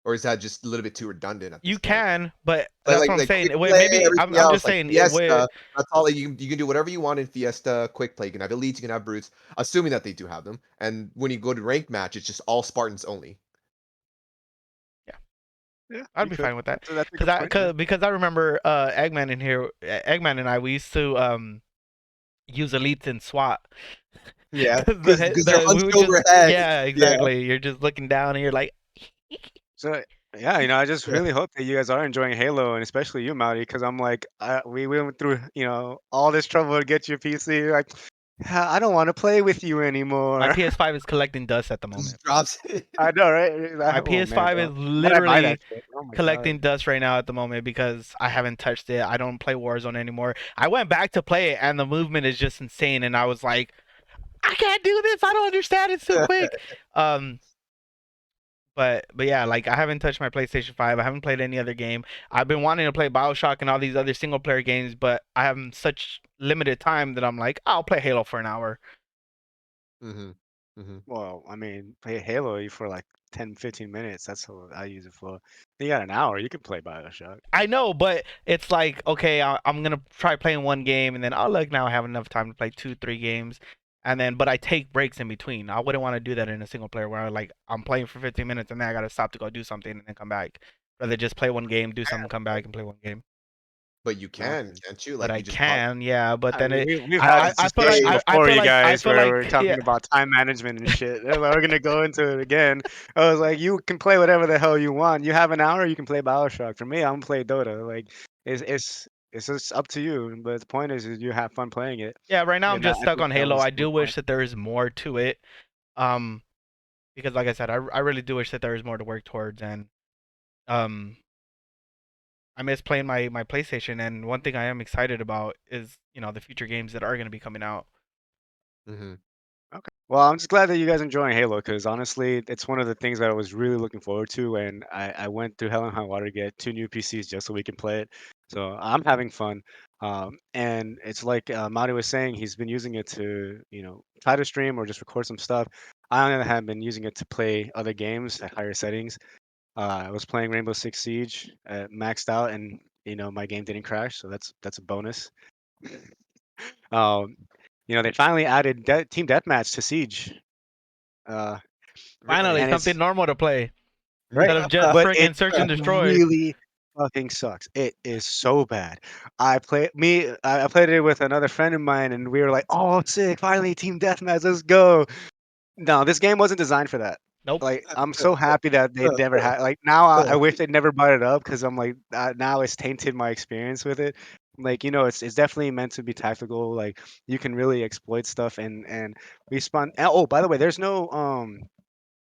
or is that just a little bit too redundant at this You point? can, but that's what I'm Like quick saying. Wait, play, maybe everything I'm else just like saying. Fiesta. That's all. You can do whatever you want in Fiesta quick play. You can have elites, you can have brutes, assuming that they do have them. And when you go to ranked match, it's just all Spartans only. Yeah, yeah, I'd you be could. fine with that. That's a good point. Yeah. Because I remember Eggman in here, Eggman and I, we used to use elites in SWAT. Yeah, Because because they're we hunched would just overhead. yeah, Yeah. exactly. You're just looking down and you're like, So yeah, I just really hope that you guys are enjoying Halo, and especially you, Mauri, because I'm like, we went through, all this trouble to get your PC. Like, I don't want to play with you my anymore. PS5 is collecting dust at the Just moment. drops it. I know, right? My Oh man, PS5 bro, is when I buy that literally shit, oh my god. collecting dust right now at the moment because I haven't touched it. I don't play Warzone anymore. I went back to play it and the movement is just insane. And I was like, I can't do this. I don't understand. It's too quick. Um, but yeah, like I haven't touched my PlayStation 5. I haven't played any other game. I've been wanting to play BioShock and all these other single player games, but I have such limited time that I'm like, I'll play Halo for an hour. Hmm. Well, I mean, play Halo for like 10, 15 minutes. That's what I use it for. You got an hour. You can play Bioshock. I know, but it's like, okay, I'm gonna try playing one game, and then oh look, now I have enough time to play 2, 3 games, and then but I take breaks in between. I wouldn't want to do that in a single player where I'm playing for 15 minutes and then I gotta stop to go do something and then come back. Rather just play one game, do something, come back and play one game. But you No. can, can't you? But Like I you just pause. can, yeah. But I then mean, it, we've had Pause this I feel like discussion I before, feel you like I guys, feel where like we're yeah. talking about time management and shit. We're gonna go into it again. I was like, you can play whatever the hell you want. You have an hour, you can play Bioshock. For me, I'm gonna play Dota. Like, it's just up to you. But the point is you have fun playing it. Yeah, right now I'm And I just stuck think on that Halo. was I the do point. wish that there is more to it. Um, because like I said, I really do wish that there is more to work towards, and um, I miss playing my PlayStation. And one thing I am excited about is the future games that are going to be coming out. Mm-hmm. Okay. Well, I'm just glad that you guys enjoying Halo because honestly, it's one of the things that I was really looking forward to, and I went through hell and high water to get 2 new PCs just so we can play it. So I'm having fun, and it's like Mario was saying, he's been using it to try to stream or just record some stuff. I on the other hand been using it to play other games at higher settings. I was playing Rainbow Six Siege at maxed out, and my game didn't crash, so that's a bonus. Um, they finally added team deathmatch to Siege, uh, Finally, and something it's normal to play right, instead of just but friggin' search it and destroy. really fucking sucks. It is so bad. I played it with another friend of mine, and we were like, "Oh, sick! Finally, team deathmatch, let's go!" No, this game wasn't designed for that. Nope. Like, I'm so happy that they never had. Like, now I wish they'd never brought it up because I'm like, now it's tainted my experience with it. Like, it's definitely meant to be tactical. Like, you can really exploit stuff and respawn. Oh, by the way, there's no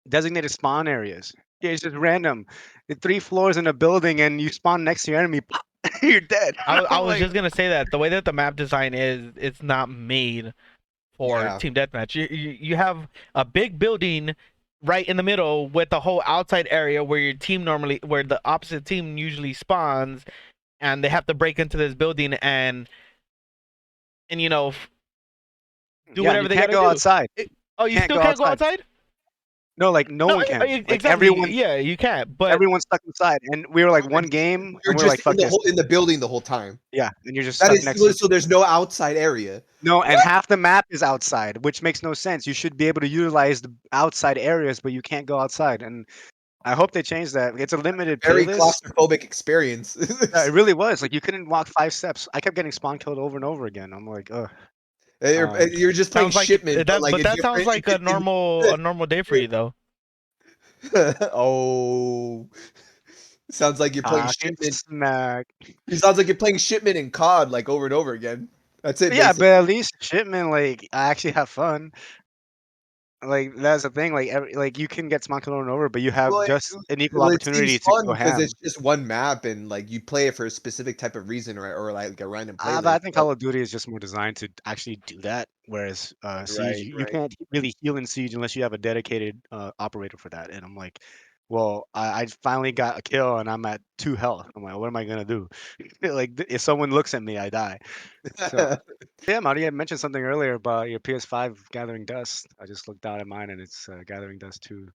designated spawn areas. Yeah, it's just random. The 3 floors in a building, and you spawn next to your enemy. You're dead. I I'm was like, just gonna say that the way that the map design is, it's not made for Yeah. team deathmatch. You have a big building right in the middle with the whole outside area where the opposite team usually spawns, and they have to break into this building and do yeah, and whatever you they can't gotta go do. outside. Oh, You you can't still go can't go outside. outside? No, like no No, one can. Like exactly. Yeah, you can't. But everyone's stuck inside. And we were like one game, You're and we were just like, in fuck the this. whole in the building the whole time. Yeah, and you're just That stuck is next to so there's no outside area. no, and What? half the map is outside, which makes no sense. You should be able to utilize the outside areas, but you can't go outside. And I hope they change that. It's a limited Very playlist. claustrophobic experience. Yeah, it really was. Like you couldn't walk 5 steps. I kept getting spawn killed over and over again. I'm like, ugh. Um, You're just playing sounds like shipment, but that. like But a that sounds different. like a normal day for you though. Oh, sounds like you're playing talking shipment. smack. It sounds like you're playing shipment in COD like over and over again. That's it, Yeah, but basically. at least shipment, like I actually have fun. Like that's the thing. Like like you can get spawn killed over and over, but you have Well, just an equal well, it seems opportunity to fun go because it's ham. just one map and like you play it for a specific type of reason or like a random But playlist. I think But Call of Duty is just more designed to actually do that, whereas Siege, right, you right. can't really heal in Siege unless you have a dedicated operator for that. And I'm like, well, I finally got a kill and I'm at 2 health. I'm like, what am I gonna do? Like, if someone looks at me, I die. So yeah, Marty, you had mentioned something earlier about your PS5 gathering dust. I just looked out at mine and it's gathering dust too.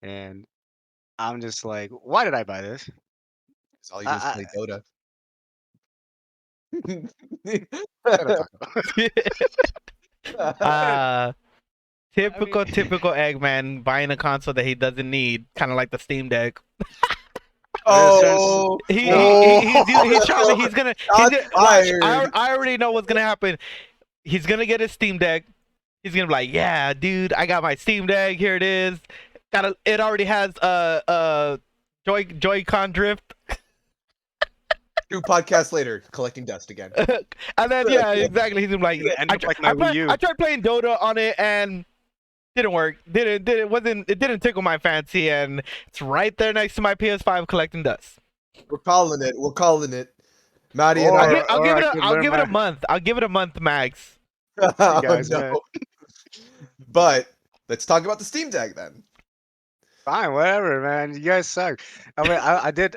And I'm just like, why did I buy this? Because all you do is I play Dota. gotta talk about. uh I mean, typical Eggman buying a console that he doesn't need, kind of like the Steam Deck. there's certain Oh, no. He's trying to he's shots gonna watch. I fired. I already know what's gonna happen. He's gonna get his Steam Deck. He's gonna be like, yeah, dude, I got my Steam Deck. Here it is. It already has Joy-Con drift. 2 podcasts later, collecting dust again. And then yeah, exactly. He's gonna be like, Gonna end up like my Wii I U. tried playing Dota on it and didn't work. It didn't tickle my fancy, and it's right there next to my PS5 collecting dust. We're calling it. We're calling it. Maddie and I. Or I could I'll learn give it a my. month. I'll give it a month max. You Oh guys, no. man. But let's talk about the Steam Deck then. Fine, whatever, man. You guys suck. I mean, I did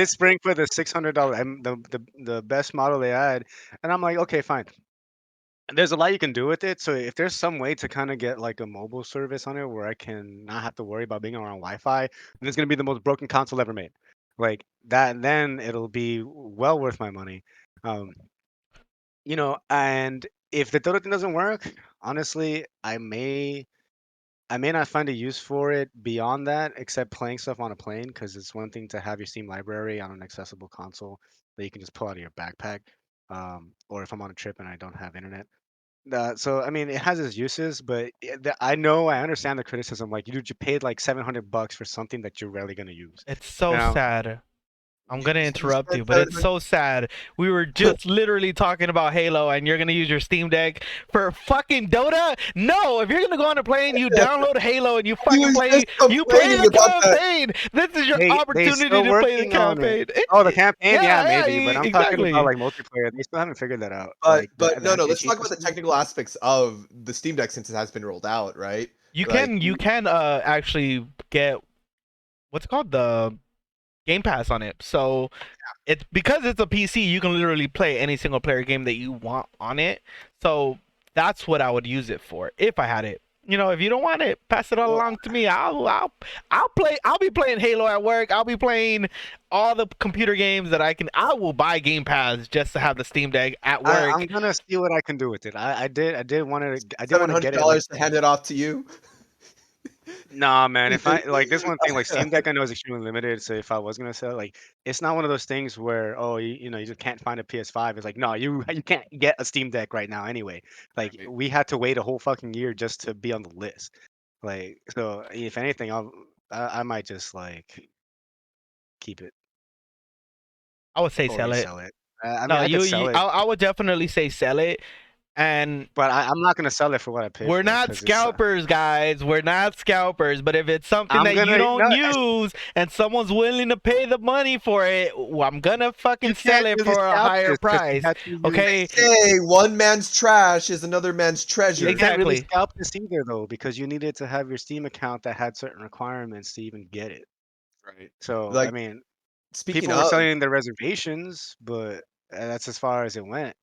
spring for the $600, the best model they had, and I'm like, okay, fine. there's a lot you can do with it. So if there's some way to kind of get like a mobile service on it where I can not have to worry about being around Wi-Fi, then it's gonna be the most broken console ever made. Like that, then it'll be well worth my money. Um, and if the Dota thing doesn't work, honestly, I may not find a use for it beyond that, except playing stuff on a plane, because it's one thing to have your Steam library on an accessible console that you can just pull out of your backpack, or if I'm on a trip and I don't have internet. So I mean, it has its uses, but I understand the criticism. Like, you paid like $700 for something that you're rarely gonna use. It's so Now, sad. I'm gonna You interrupt spent you, but it's so sad. We were just literally talking about Halo, and you're gonna use your Steam Deck for fucking Dota? No! If you're gonna go on a plane, you download Halo and you He fucking was play. just You play complaining the about that. campaign. This is your they opportunity still to play the working on it. campaign. Oh, the campaign, yeah, Yeah, maybe, but I'm talking about exactly. like multiplayer. They still haven't figured that out. But Like but the no, let's anti-cheat talk about the system. technical aspects of the Steam Deck since it has been rolled out, right? You Like, can actually get what's it called, the Game Pass on it. So it's because it's a PC, you can literally play any single player game that you want on it. So that's what I would use it for if I had it. If you don't want it, pass it all well, along to me. I'll play. I'll be playing Halo at work. I'll be playing all the computer games that I can. I will buy Game Pass just to have the Steam Deck at I'm work. gonna see what I can do with it. I did want seven to hundred get it like. dollars to hand it off to you. Nah, man. If I like this one thing, like Steam Deck, I know is extremely limited. So if I was gonna sell, it, like, it's not one of those things where, oh, you just can't find a PS5. It's like, no, you can't get a Steam Deck right now anyway. Like, Right. we had to wait a whole fucking year just to be on the list. Like, so if anything, I might just like keep it I would say or sell it. resell it. I mean, No, I could sell it, I would definitely say sell it. And but I'm not gonna sell it for what I paid we're for it not because it's. scalpers, guys. We're not scalpers. But if it's something I'm that you gonna don't no. use and someone's willing to pay the money for it, well, I'm gonna You fucking sell can't it really for a scalp higher this because you price. have to use. Okay? Say one man's trash is another man's You treasure. can't really Exactly. scalp this either though, because you needed to have your Steam account that had certain requirements to even get it. Right. So, I Like, mean, speaking people were of selling their reservations, but that's as far as it went.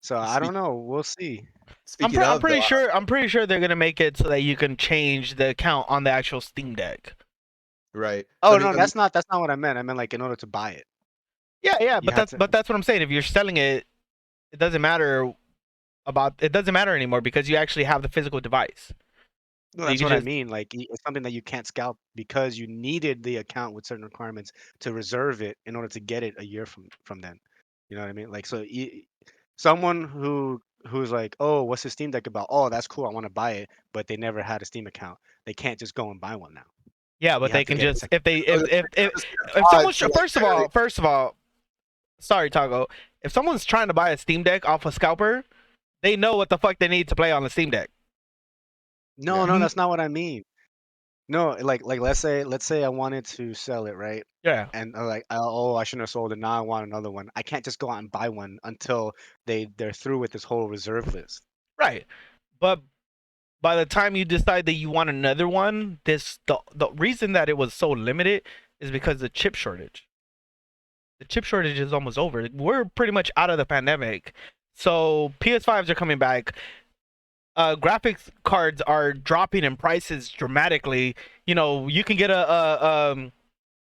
So I don't speak, know. We'll see. speaking I'm of pretty though, sure. I'm pretty sure they're gonna make it so that you can change the account on the actual Steam Deck. right. Oh Let me no, let me that's not what I meant. I meant like in order to buy it, Yeah, yeah. you But had that's to. but that's what I'm saying. If you're selling it, it doesn't matter it doesn't matter anymore because you actually have the physical device. No, So you that's can what I just mean. Like, it's something that you can't scalp because you needed the account with certain requirements to reserve it in order to get it a year from then. You know what I mean? Like, so someone who's like, oh, what's the Steam Deck about? Oh, that's cool. I want to buy it, but they never had a Steam account. They can't just go and buy one now. yeah, but You they have to can get a just second. I was if odd someone's to like first of all, sorry Taco, if someone's trying to buy a Steam Deck off a scalper, they know what the fuck they need to play on the Steam Deck. No, yeah. no, that's not what I mean. No, like let's say I wanted to sell it, right? Yeah, And like, oh, I shouldn't have sold it. Now I want another one. I can't just go out and buy one until they're through with this whole reserve list. right. But by the time you decide that you want another one, the reason that it was so limited is because the chip shortage. The chip shortage is almost over. We're pretty much out of the pandemic. So PS5s are coming back. Graphics cards are dropping in prices dramatically. You can get a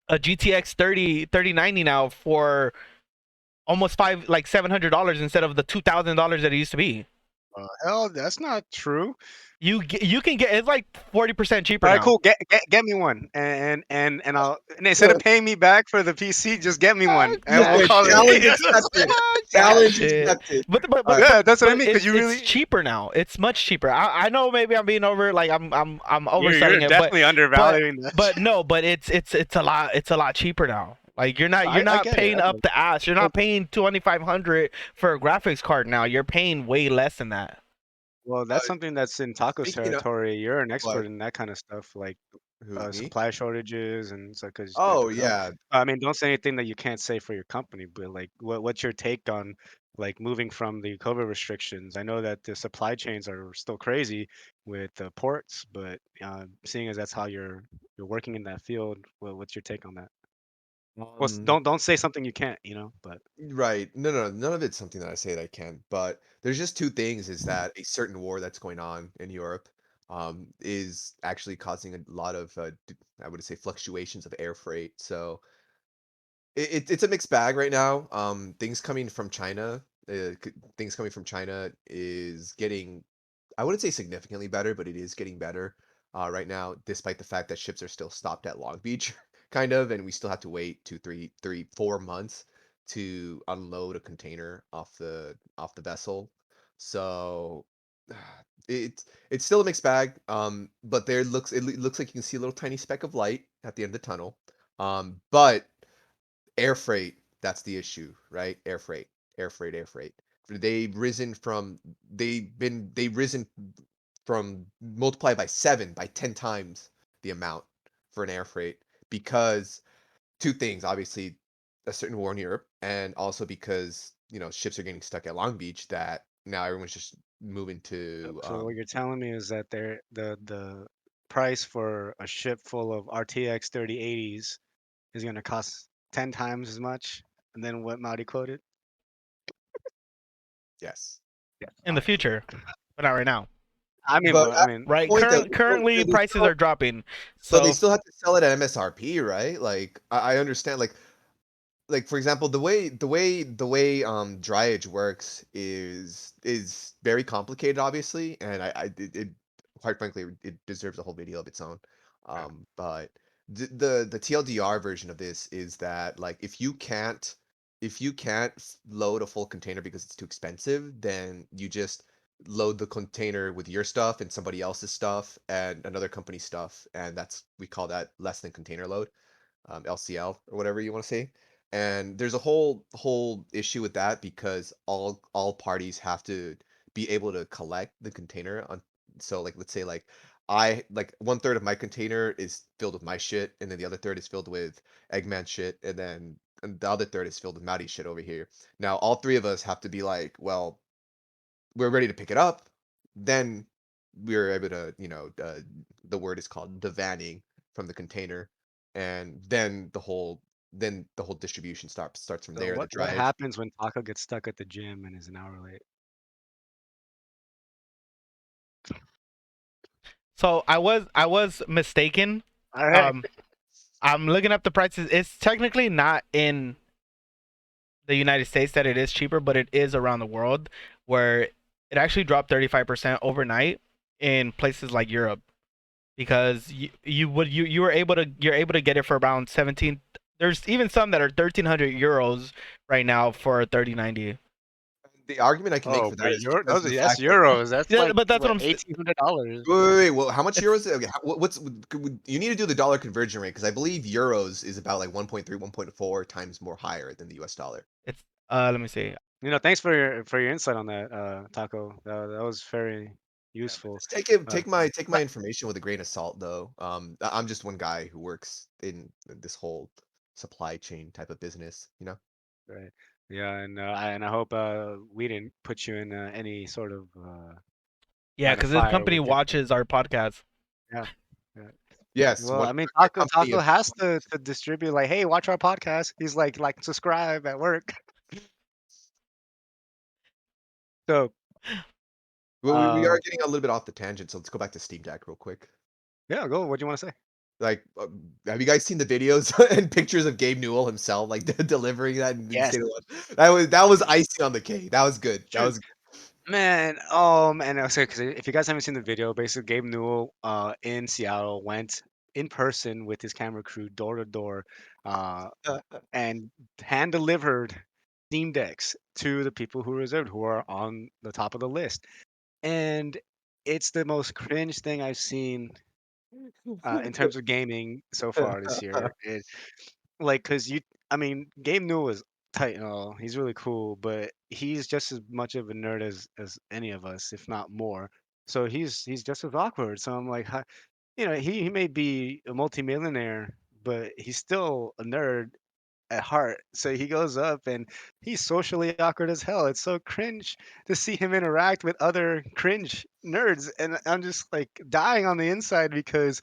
GTX 3090 now for almost $700 instead of the $2,000 that it used to be. Hell, that's not true. You can get it's like 40% cheaper All right, now. cool. Get me one, and I'll and instead of paying me back for the PC, just get me one, and we'll Okay, call challenge it. accepted. Yeah, Challenge shit. accepted. But but All but right. but, Yeah, that's what I but mean. Because you it's really, cheaper now. It's much cheaper. I know maybe I'm being over like I'm you're overselling it, definitely but undervaluing that. no, but it's a lot cheaper now. Like you're I not get it. paying I get up it. the ass. You're Well, not paying 2,500 for a graphics card now. You're paying way less than that. well, Uh, that's something that's in Taco's speaking of territory. You're an what? expert in that kind of stuff, like Who, me? supply shortages and so because Oh yeah. I mean, don't say anything that you can't say for your company, but like, what's your take on like moving from the COVID restrictions? I know that the supply chains are still crazy with the ports, but seeing as that's how you're working in that field, what's your take on that? Well, Um, don't say something you can't, but right. No, none of it's something that I say that I can. But there's just two things: is that a certain war that's going on in Europe, is actually causing a lot of, I would say, fluctuations of air freight. So it's a mixed bag right now. Things coming from China, things coming from China is getting, I wouldn't say significantly better, but it is getting better right now, despite the fact that ships are still stopped at Long Beach, kind of, and we still have to wait 4 months to unload a container off the vessel. So it's still a mixed bag. But it looks like you can see a little tiny speck of light at the end of the tunnel. But air freight, that's the issue, right? Air freight. They've risen from multiplied by 7, by 10 times the amount for an air freight because two things, obviously, a certain war in Europe, and also because, ships are getting stuck at Long Beach that now everyone's just moving to so what you're telling me is that the price for a ship full of RTX 3080s is going to cost 10 times as much than what Maudi quoted. yes. Yeah. In the future, but not right now. I mean, But but I at mean, the Right? point that Currently, they prices still are dropping. but they So still have to sell it at MSRP, right? Like I understand, like for example, the way dryage works is very complicated, obviously, and it quite frankly, it deserves a whole video of its own. yeah. But the TLDR version of this is that, like, if you can't load a full container because it's too expensive, then you just load the container with your stuff and somebody else's stuff and another company's stuff, and we call that less than container load, LCL or whatever you want to say. And there's a whole issue with that because all parties have to be able to collect the container on. So, like, let's say, like, I like 1/3 of my container is filled with my shit, and then the other third is filled with Eggman shit, and the other third is filled with Maddie shit over here. Now all three of us have to be like, well, we're ready to pick it up. Then we're able to, the word is called devanning from the container, and then the whole distribution starts from So there. The what dryage. happens when Taco gets stuck at the gym and is an hour late? I was mistaken. All right. Um, I'm looking up the prices. It's technically not in the United States that it is cheaper, but it is around the world where it actually dropped 35% overnight in places like Europe because you're able to get it for around 17. There's even some that are 1,300 euros right now for 3090. The argument I can make Oh, for but that is because of the that's fact that euros. That's Yeah, like but that's what what, I'm. $1,800. wait. Well, how much It's euros? Okay, you need to do the dollar conversion rate because I believe euros is about like 1.3, 1.4 times more higher than the US dollar. it's let me see. Thanks for your insight on that, Taco. That was very Yeah, but useful. just take my But information with a grain of salt, though. I'm just one guy who works in this whole supply chain type of business, you know? Right. Yeah, and I hope we didn't put you in any sort of yeah, line of because this fire company with your. watches our podcast. Yeah. Yeah. Yes, Well, one I mean, my Taco company Taco is has to distribute like, hey, watch our podcast. He's like subscribe at work. So, well, we uh, are getting a little bit off the tangent, so let's go back to Steam Deck real quick. yeah, go. What do you want to say? Like, have you guys seen the videos and pictures of Gabe Newell himself, like, delivering that in Yes. State of One? That was icing on the cake. That was good. That Dude, was man, and I say because if you guys haven't seen the video, basically Gabe Newell in Seattle went in person with his camera crew door to door, uh, and hand delivered Steam decks to the people who reserved, who are on the top of the list. And it's the most cringe thing I've seen in terms of gaming so far this year. Like, cause I mean, Gabe Newell is tight and all. He's really cool, but he's just as much of a nerd as any of us, if not more. So he's just as awkward. So I'm like, he may be a multimillionaire, but he's still a nerd at heart. So he goes up and he's socially awkward as hell. It's so cringe to see him interact with other cringe nerds, and I'm just like dying on the inside because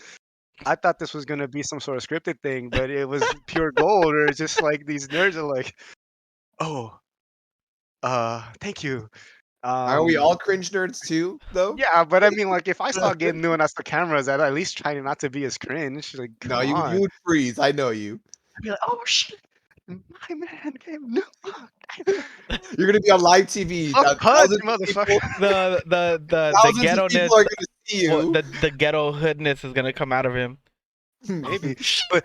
I thought this was gonna be some sort of scripted thing, but it was pure gold. Or it's just like these nerds are like, oh, thank you. Aren't we Um, all cringe nerds too, though? yeah, but I mean, like, if I saw Gabe New and I saw cameras, I'd at least try not to be as cringe. Like, No, come you on. would freeze. I know you. I'd be like, oh shit, my man Gabe New. You're gonna be on live TV. Fuck Pudge, Thousands of people, motherfucker. The thousands of ghetto-ness, people are gonna see you. the ghetto hoodness is gonna come out of him. Maybe, but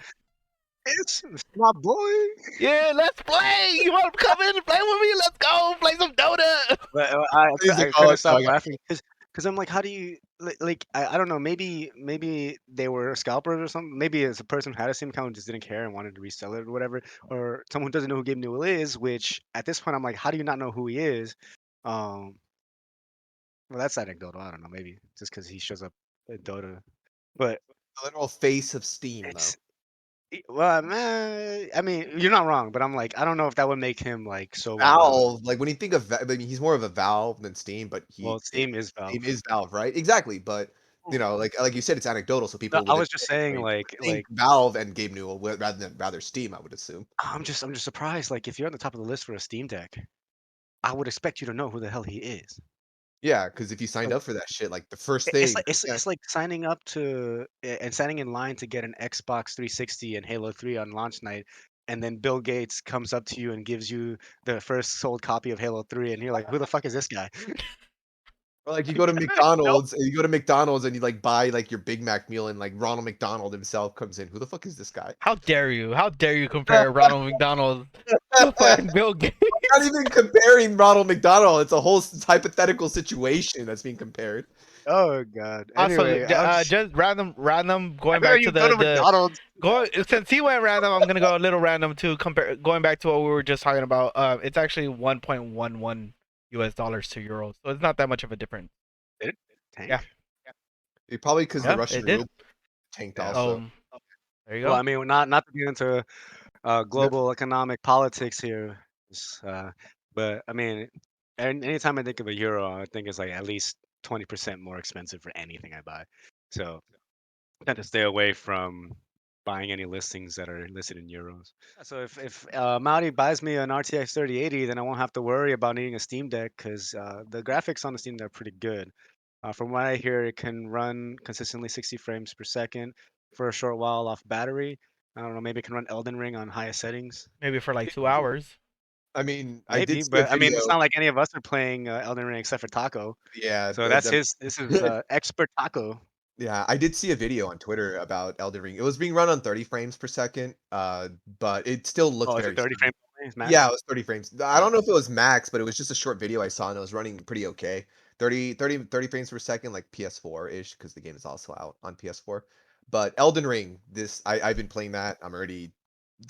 it's my boy. Yeah, let's play. You want to come in and play with me? Let's go play some Dota. But He's like, I "Oh, couldn't no, stop I got laughing because I'm like, how do you like I don't know, maybe they were scalpers or something. Maybe it's a person who had a Steam account and just didn't care and wanted to resell it or whatever, or someone who doesn't know who Gabe Newell is. Which at this point, I'm like, how do you not know who he is? Um, well, that's anecdotal. I don't know, maybe just because he shows up at Dota, but the literal face of Steam, though." it's. Well, man, I mean, you're not wrong, but I'm like, I don't know if that would make him like so well known. Valve, like when you think of, I mean, he's more of a Valve than Steam, but Well, Steam is Steam Valve. is Valve, right? Exactly, but like you said, it's anecdotal, so No, people I wouldn't was just saying, they would think like Valve and Gabe Newell rather Steam, I would assume. I'm just surprised. Like, if you're on the top of the list for a Steam Deck, I would expect you to know who the hell he is. Yeah, because if you signed Like, up for that shit, like the first it's thing, like it's like signing up to and standing in line to get an Xbox 360 and Halo 3 on launch night, and then Bill Gates comes up to you and gives you the first sold copy of Halo 3, and you're like, who the fuck is this guy? or like you go to Nope. McDonald's and you like buy like your Big Mac meal and like Ronald McDonald himself comes in. Who the fuck is this guy? How dare you? How dare you compare Ronald McDonald to fucking Bill Gates? Not even comparing Ronald McDonald. It's a whole hypothetical situation that's being compared. Oh God. Also, Anyway, I'm just random. I Going figure back to you go to the McDonald's. go since he went random, I'm gonna go a little random too. Compare going back to what we were just talking about. It's actually 1.11 US dollars to euros, so it's not that much of a difference. Did it tank? Yeah, Probably because the yeah, Russian it did. ruble tanked Yeah. also. There you Well, go. I mean, not to get into global economic politics here, but I mean, anytime I think of a euro, I think it's like at least 20% more expensive for anything I buy. So I tend to stay away from buying any listings that are listed in euros. So if Mauri buys me an RTX 3080, then I won't have to worry about needing a Steam Deck because the graphics on the Steam Deck are pretty good. From what I hear, it can run consistently 60 frames per second for a short while off battery. I don't know, maybe it can run Elden Ring on highest settings. Maybe for like 2 hours. I mean, I Maybe, did see a but I mean, it's video. not like any of us are playing Elden Ring except for Taco. Yeah, So that's his. This is expert Taco. yeah, I did see a video on Twitter about Elden Ring. It was being run on 30 frames per second, but it still looked Oh, is it very 30 smooth. frames only? Is Yeah, max? it was 30 frames. I Oh, don't know if it was max, but it was just a short video I saw and it was running pretty okay. 30 frames per second, like PS4-ish, because the game is also out on PS4. But Elden Ring, I've been playing that. I'm already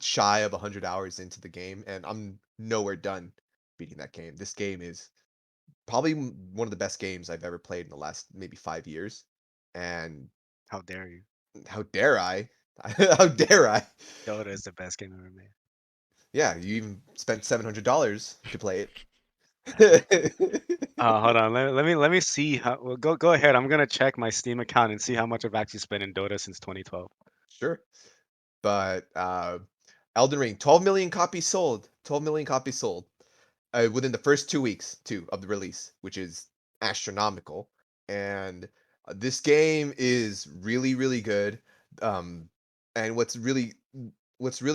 shy of 100 hours into the game, and I'm nowhere done beating that game. This game is probably one of the best games I've ever played in the last maybe 5 years. And how dare you? how dare I? How dare I? Dota is the best game ever made. Yeah, you even spent $700 to play it. Hold on. Let me see how. Well, go ahead. I'm gonna check my Steam account and see how much I've actually spent in Dota since 2012. Sure. But Elden Ring, 12 million copies sold. 12 million copies sold within the first 2 weeks too of the release, which is astronomical. And this game is really, really good. Um, and what's really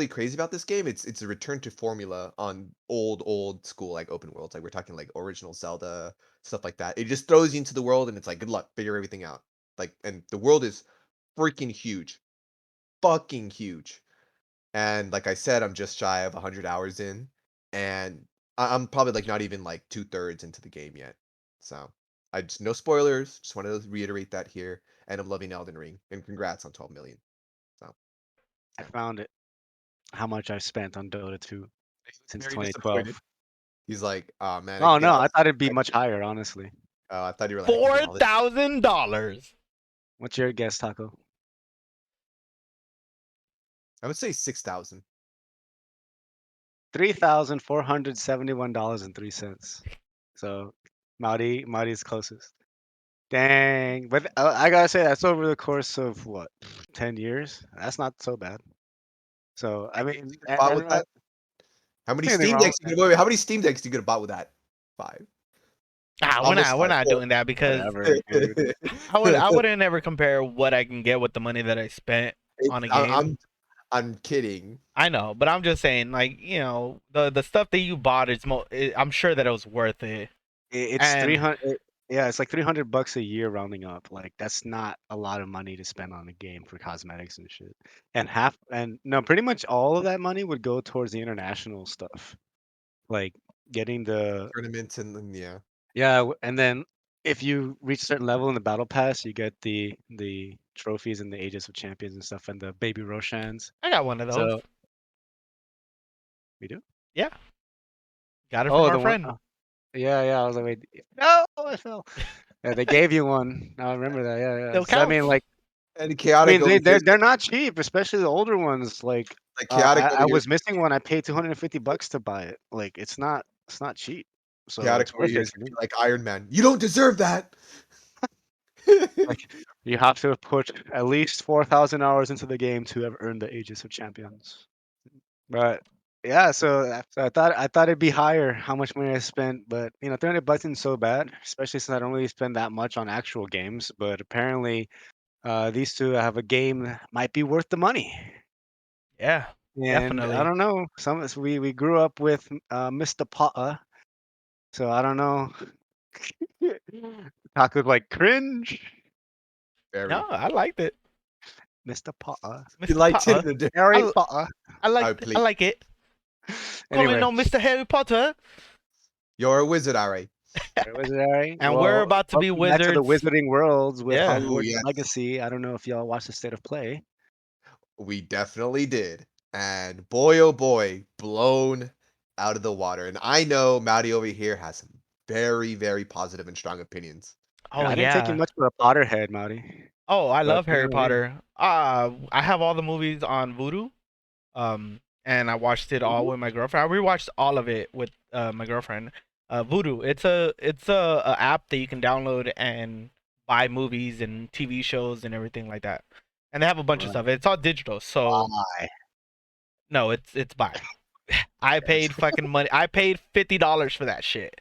crazy about this game, it's a return to formula on old school like open worlds. Like we're talking like original Zelda stuff like that. It just throws you into the world and it's like good luck, figure everything out. Like, and the world is freaking huge, fucking huge. And like I said, I'm just shy of 100 hours in, and I'm probably like not even like 2/3 into the game yet. So I just no spoilers. Just wanted to reiterate that here, and I'm loving Elden Ring. And congrats on 12 million. So I yeah, found it. How much I spent on Dota 2 he looks since very 2012. disappointed. He's like, oh man, I Oh can get no, all I this. thought it'd be much higher, honestly. I thought you were like, I can get all this. $4,000. What's your guess, Taco? I would say 6,000. $3,471.03. So Mauri's closest. Dang, but I gotta say that's over the course of what, 10 years? That's not so bad. So I You mean, could have and bought and with I that. How many see anything Steam wrong decks with you that. could wait, how many Steam decks you could have bought with that? 5. We're Almost not 5. doing that because Whatever, dude. I wouldn't ever compare what I can get with the money that I spent It's on a game. I'm kidding. I know, but I'm just saying, like, the stuff that you bought I'm sure that it was worth it. It's And 300. Yeah, it's like $300 a year rounding up. Like that's not a lot of money to spend on a game for cosmetics and shit. And no, pretty much all of that money would go towards the international stuff, like getting the Tournaments and then yeah. yeah, and then if you reach a certain level in the battle pass, you get the trophies and the Aegis of Champions and stuff and the baby Roshans. I got one of those. So we do. Yeah, got it from Oh, our the one. friend. Yeah, yeah. I was like, wait, no, I fell. Yeah, they gave you one. I remember that. Yeah, yeah. Still So I mean, counts. like, And I Chaotic mean, only gives they're not cheap, especially the older ones. Like, like Chaotic I only gives was missing one. I paid $250 to buy it. Like, it's not cheap. So Chaotic it's only worth it gives for me. like Iron Man. You don't deserve that. Like, you have to have put at least 4,000 hours into the game to have earned the Aegis of Champions. But yeah, so I thought it'd be higher how much money I spent, but 300 bucks isn't so bad, especially since I don't really spend that much on actual games. But apparently, these two have a game that might be worth the money. Yeah, And I definitely. don't know, some of us we grew up with Mr. Potter, so I don't know. Talk with like cringe, No, Very. I liked it, Mr. Potter, You Mr. liked it Potter. in a different. Harry I Potter. Oh, I please. like it. Calling Anyway, on Mr. Harry Potter, You're a wizard, alright. where was it, Harry? and we're Well, about to be welcome back to the wizards. Wizarding Worlds with Yeah. Ooh, Hogwarts yes. Legacy. I don't know if y'all watched the State of Play. We definitely did. And boy, oh boy, blown out of the water. And I know Maddie over here has some very, very positive and strong opinions. Oh I didn't take you yeah. much for a Potterhead, Marty. Oh, I But love Harry Potter. I have all the movies on Vudu. And I watched it all Voodoo? with my girlfriend. I rewatched all of it with my girlfriend. Vudu. It's a app that you can download and buy movies and TV shows and everything like that. And they have a bunch of Right. stuff. It's all digital, so Why? no, it's buy. I Yes. paid fucking money. I paid $50 for that shit.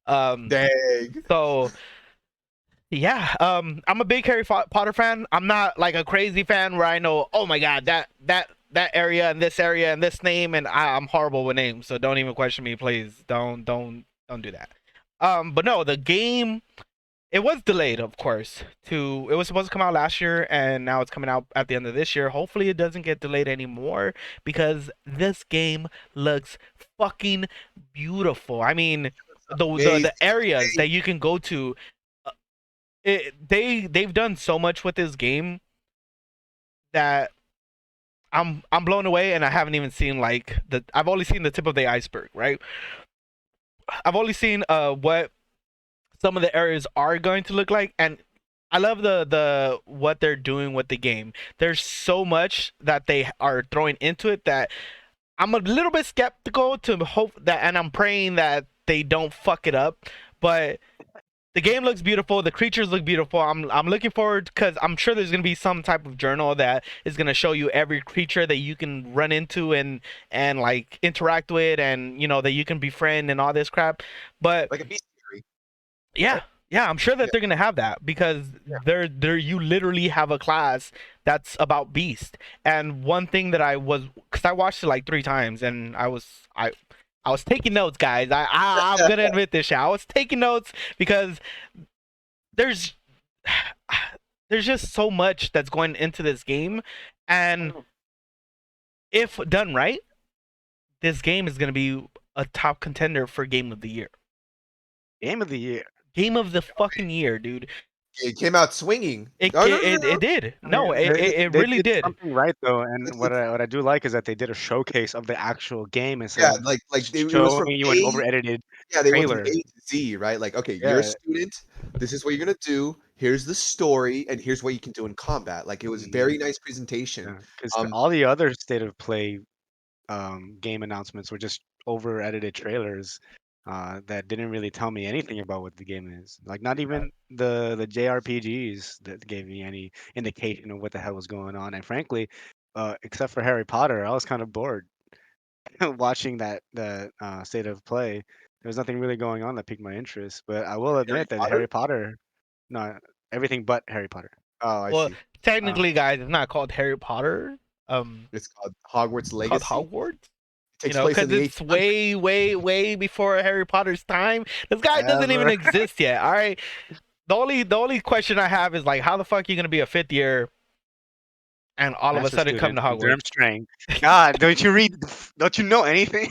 Um, Dang. so yeah, I'm a big Potter fan. I'm not like a crazy fan where I know, oh my god, that area and this name, and I'm horrible with names, so don't even question me, please. Don't do that. But no, the game, it was delayed, of course. It was supposed to come out last year, and now it's coming out at the end of this year. Hopefully, it doesn't get delayed anymore because this game looks fucking beautiful. I mean, Amazing. the areas that you can go to, they've done so much with this game that I'm blown away, and I haven't even seen I've only seen the tip of the iceberg, right? I've only seen what some of the areas are going to look like, and I love the what they're doing with the game. There's so much that they are throwing into it that I'm a little bit skeptical to hope that, and I'm praying that they don't fuck it up, but the game looks beautiful. The creatures look beautiful. I'm looking forward because I'm sure there's gonna be some type of journal that is gonna show you every creature that you can run into and like interact with, and that you can befriend and all this crap. But Like a beast theory, yeah, right? yeah, I'm sure that Yeah. they're gonna have that because Yeah. there you literally have a class that's about beast. And one thing that because I watched it like 3 times, and I was taking notes, guys. I'm gonna admit this shit. I was taking notes because there's there's just so much that's going into this game, and if done right, this game is gonna be a top contender for game of the year. Game of the year. Game of the fucking year, dude. It came out swinging. It Oh, no, no, it, no, no. it did. I mean, No, it they really did did. something right though, and It's, what I do like is that they did a showcase of the actual game instead yeah, of it was showing from you an A. over-edited Yeah, they went from trailer. A to Z, right? Like, okay, you're a Yeah. student. This is what you're gonna do. Here's the story, and here's what you can do in combat. Like, it was Mhm. very nice presentation. Yeah, because Um, all the other State of Play game announcements were just over edited trailers. that didn't really tell me anything about what the game is. Like not even the JRPGs that gave me any indication of what the hell was going on. And frankly, except for Harry Potter, I was kind of bored watching that state of play. There was nothing really going on that piqued my interest. But I will Harry admit that Potter? Harry Potter, no, everything but Harry Potter. Oh, I Well, see. Uh, technically, guys, it's not called Harry Potter. It's called Hogwarts It's called Legacy. Hogwarts. It takes place in Because the it's 1800s. way, way, way before Harry Potter's time. This guy doesn't even ever. exist yet. All right. The only question I have is like, how the fuck are you gonna be a fifth year and all of a Master sudden come student to from Hogwarts? Durmstrang. God, don't you read? Don't you know anything?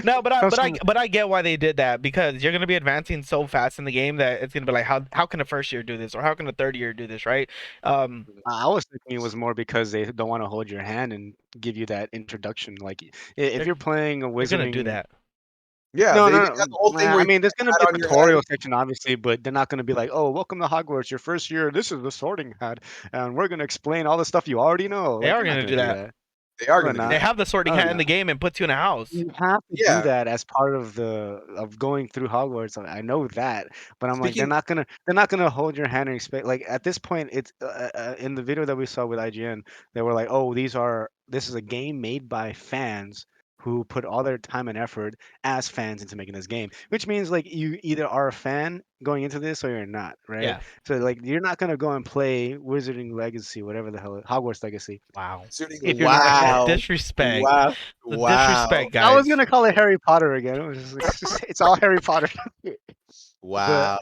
No, but I Comes but I from but I get why they did that because you're gonna be advancing so fast in the game that it's gonna be like how can a first year do this or how can a third year do this, right? I was thinking it was more because they don't want to hold your hand and give you that introduction. Like, if They're you're playing a they're gonna do wizarding, that. Yeah, no, they no, got no. the whole thing where I you mean, put there's the gonna be hat a on your head. tutorial section, obviously, but they're not gonna be like, "Oh, welcome to Hogwarts, your first year. This is the Sorting Hat, and we're gonna explain all the stuff you already know." They Like, are they're not gonna gonna do do that. that. They are No, they're gonna do They not. that. have the sorting No, they're hat in the not. game and puts you in a house. You have to do Yeah. that as part of the of going through Hogwarts. I know that, but I'm like, Speaking they're not gonna hold your hand and expect. Like at this point, it's in the video that we saw with IGN, they were like, oh, this is a game made by fans who put all their time and effort as fans into making this game, which means like you either are a fan going into this or you're not, right? Yeah. So like you're not gonna go and play Wizarding Legacy, whatever the hell, Hogwarts Legacy, Wow. if you're not a The fan. wow. disrespect. Wow. The Wow. disrespect, I was guys. gonna call it Harry Potter again. It was it's all Harry Potter, but Wow.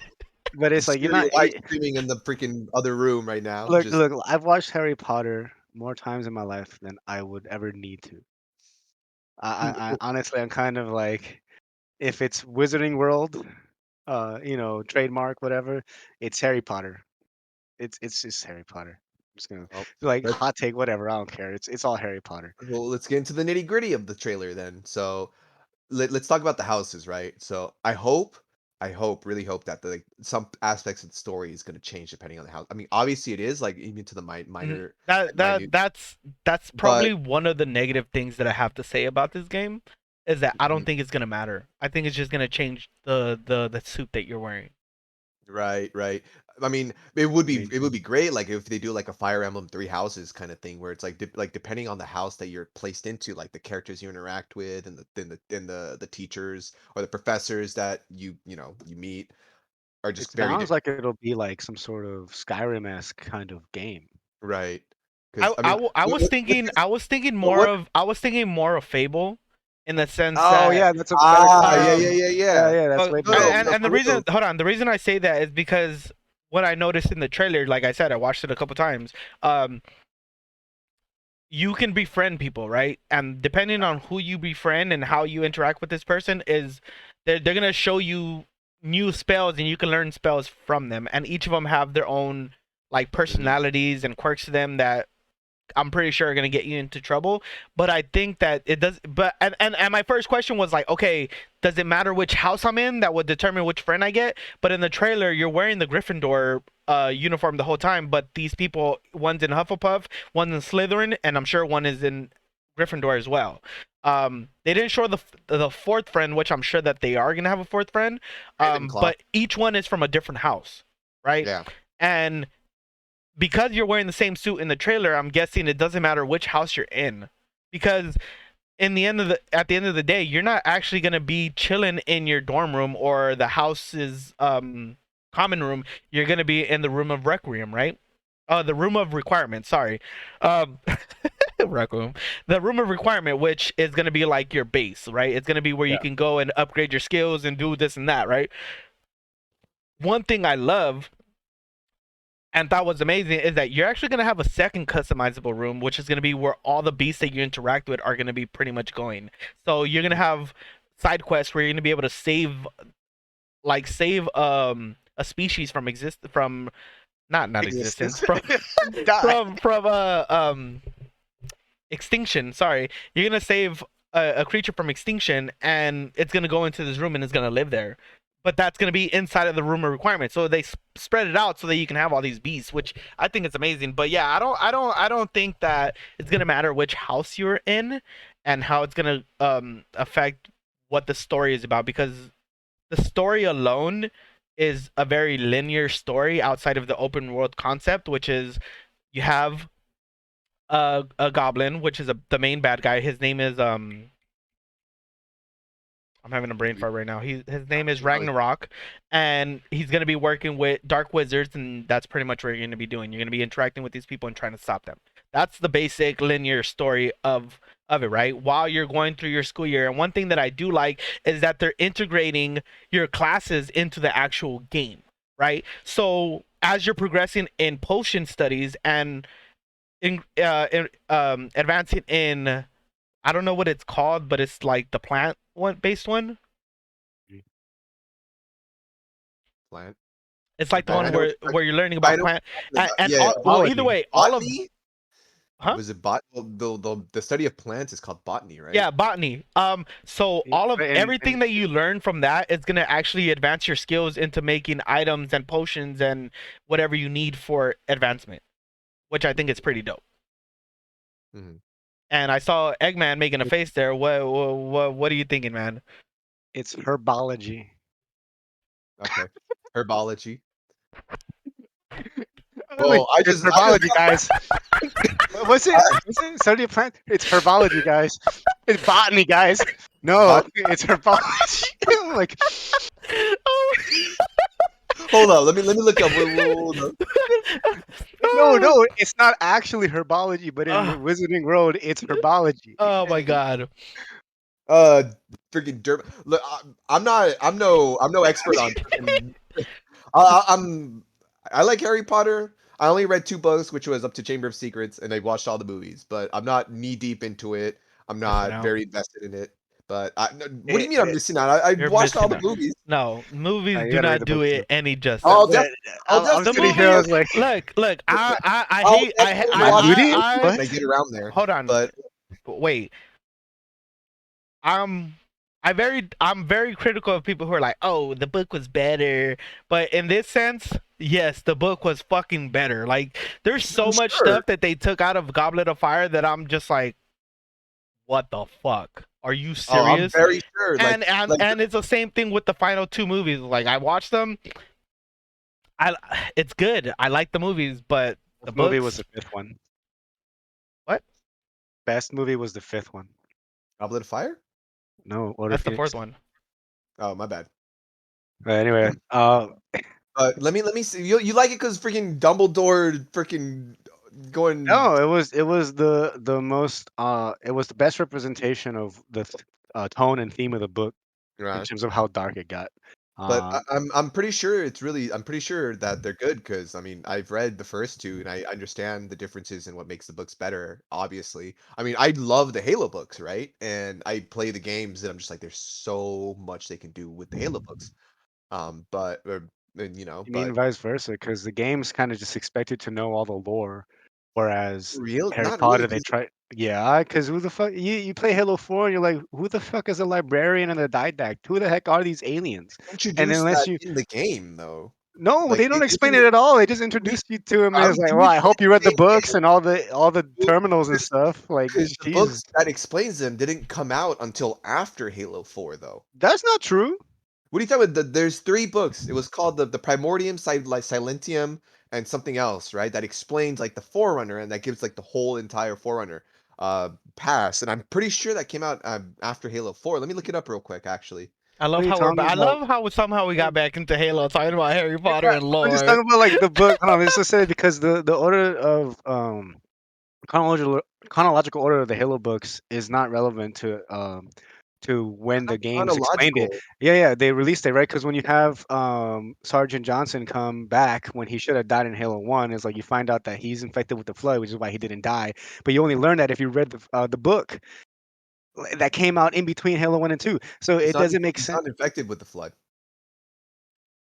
but I can it's like just you're hear your not. wife screaming in the freaking other room right now. Look, Just look. I've watched Harry Potter more times in my life than I would ever need to. I honestly, I'm kind of like, if it's Wizarding World, trademark, whatever, it's Harry Potter. It's just Harry Potter. I'm just gonna oh, like let's hot take, whatever. I don't care. It's all Harry Potter. let's get into the nitty-gritty of the trailer then. So let's talk about the houses, right? So really hope that the like, some aspects of the story is going to change depending on the house. I mean, obviously it is like even to the Mhm. minor That and minute, that that's but probably one of the negative things that I have to say about this game is that I don't Mhm. think it's gonna matter. I think it's just gonna change the suit that you're wearing. Right, right. I mean, I mean, it would be great like if they do like a Fire Emblem Three Houses kind of thing where it's like like depending on the house that you're placed into, like the characters you interact with and the teachers or the professors that you meet are it just very sounds different. like it'll be like some sort of Skyrim-esque kind of game. Right. Because I I mean, I was what's thinking this, I was thinking more what? of Fable in the sense Oh that yeah, that's a better Ah, yeah, yeah, comparison. um yeah, Yeah, yeah. yeah, that's well, way No, better. no, and no, and the for reason real. hold on the reason I say that is because what I noticed in the trailer, like I said, I watched it a couple times. You can befriend people, right? And depending on who you befriend and how you interact with this person is they're gonna show you new spells and you can learn spells from them. And each of them have their own like Mhm. personalities and quirks to them that I'm pretty sure are gonna get you into trouble. But I think that it does. But and my first question was like, okay, does it matter which house I'm in? That would determine which friend I get. But in the trailer, you're wearing the Gryffindor uniform the whole time. But these people, one's in Hufflepuff, one's in Slytherin, and I'm sure one is in Gryffindor as well. They didn't show the fourth friend, which I'm sure that they are gonna have a fourth friend. Ravenclaw. But each one is from a different house, right? Yeah. And because you're wearing the same suit in the trailer, I'm guessing it doesn't matter which house you're in, because at the end of the day, you're not actually gonna be chilling in your dorm room or the house's common room. You're gonna be in the room of requiem, right? The room of requirement. Sorry, um, requiem. The room of requirement, which is gonna be like your base, right? It's gonna be where you Yeah. can go and upgrade your skills and do this and that, right? One thing I love and thought was amazing is that you're actually going to have a second customizable room, which is going to be where all the beasts that you interact with are going to be pretty much going. So you're going to have side quests where you're going to be able to save a species from not existence Existence. from Die. from extinction. Sorry, you're going to save a creature from extinction, and it's going to go into this room and it's going to live there. But that's going to be inside of the room of requirement. So they spread it out so that you can have all these beasts, which I think it's amazing. But yeah, I don't think that it's going to matter which house you're in and how it's going to affect what the story is about, because the story alone is a very linear story outside of the open world concept, which is you have a goblin, which is the main bad guy. His name is I'm having a brain fart right now. His name is No, Ragnarok, and he's gonna be working with dark wizards, and that's pretty much what you're gonna be doing. You're gonna be interacting with these people and trying to stop them. That's the basic linear story of it, right? While you're going through your school year, and one thing that I do like is that they're integrating your classes into the actual game, right? So as you're progressing in potion studies and advancing in, I don't know what it's called, but it's like the plant one based one. plant. It's like the I one know what where you're learning I about know what plant you're talking about. and Yeah, all, yeah. well, either Biology. way, all of, Botany? huh? Was it bot? Well, the study of plants is called botany, right? Yeah, botany. So Yeah, all of but everything that you learn from that is gonna actually advance your skills into making items and potions and whatever you need for advancement, which I think is pretty dope. Mhm. And I saw Eggman making a face there. What are you thinking, man? it's herbology. Okay. Herbology. Oh, wait, Well, I it's just herbology, guys. What's it? What's it? Study of plant? It's herbology, guys. It's botany, guys. No, bot it's herbology. I'm like, Oh. hold on, let me look up. Hold up. no, it's not actually herbology, but in Ah, Wizarding World, it's herbology. oh my god. Uh, freaking derp. Look, I'm no expert on freaking. I'm I like Harry Potter. I only read 2 books, which was up to Chamber of Secrets, and I watched all the movies. But I'm not knee deep into it. I'm Missing not out. very invested in it. But no, what do you It, mean I'm it, missing out? I You're watched all missing the out. movies. No, movies you do gotta read not the do books too. it any justice. I'll But I'll I'm The sitting definitely here. I movies, was like, I I'll hate, definitely my watch the duty? movies What? when I get around there. hold on, But wait. I'm, I'm very critical of people who are like, oh, the book was better. But in this sense, yes, the book was fucking better. Like, there's I'm so much sure. stuff that they took out of Goblet of Fire that I'm just like, what the fuck? Are you Oh, I'm serious? very sure. Like And it's the same thing with the final 2 movies. Like, I watched them. I it's good. I like the movies, but the Best movie was books, the fifth one. what? Best movie was the fifth one. Goblet of Fire. No, Order of That's the fourth Phoenix. one. Oh, my bad. Anyway, Let me see. You like it because freaking Dumbledore freaking going. no, it was the most it was the best representation of the tone and theme of the book in Right. terms of how dark it got. But Um, I'm pretty sure it's really I'm pretty sure that they're good because I mean I've read the first 2 and I understand the differences and what makes the books better. Obviously, I mean I love the Halo books, right? And I play the games and I'm just like there's so much they can do with the Halo books. But and, I mean, but vice versa, because the games kind of just expect you to know all the lore, whereas real Harry not really Potter they 'cause try. Yeah, because who the fuck you play Halo 4 and you're like, who the fuck is a librarian and a didact? Who the heck are these aliens? they And introduce unless that you in the game though. no, Like they don't they explain didn't. it at all. They just What do you, introduce you to him and how it's like, do well, you I play hope you read the the same books game? and all the terminals and stuff. Like, Because the Jesus, books that explains them didn't come out until after Halo 4 though. that's not true. What are you talking about? There's 3 books. It was called the Primordium, like Silentium, and something else, right? That explains like the Forerunner and that gives like the whole entire Forerunner pass. And I'm pretty sure that came out after Halo 4. Let me look it up real quick, actually. I What love are you how we're talking back. I about? love how somehow we got back into Halo talking about Harry Potter Yeah, and I'm just lore. talking about like the book. Hold on, let's just say because the order of chronological order of the Halo books is not relevant to when the Not games explained it. chronological. Yeah, they released it right because when you have Sergeant Johnson come back when he should have died in Halo 1, it's like you find out that he's infected with the flood, which is why he didn't die. But you only learn that if you read the book that came out in between Halo 1 and 2. So He's it not doesn't make he's sense. not infected with the flood.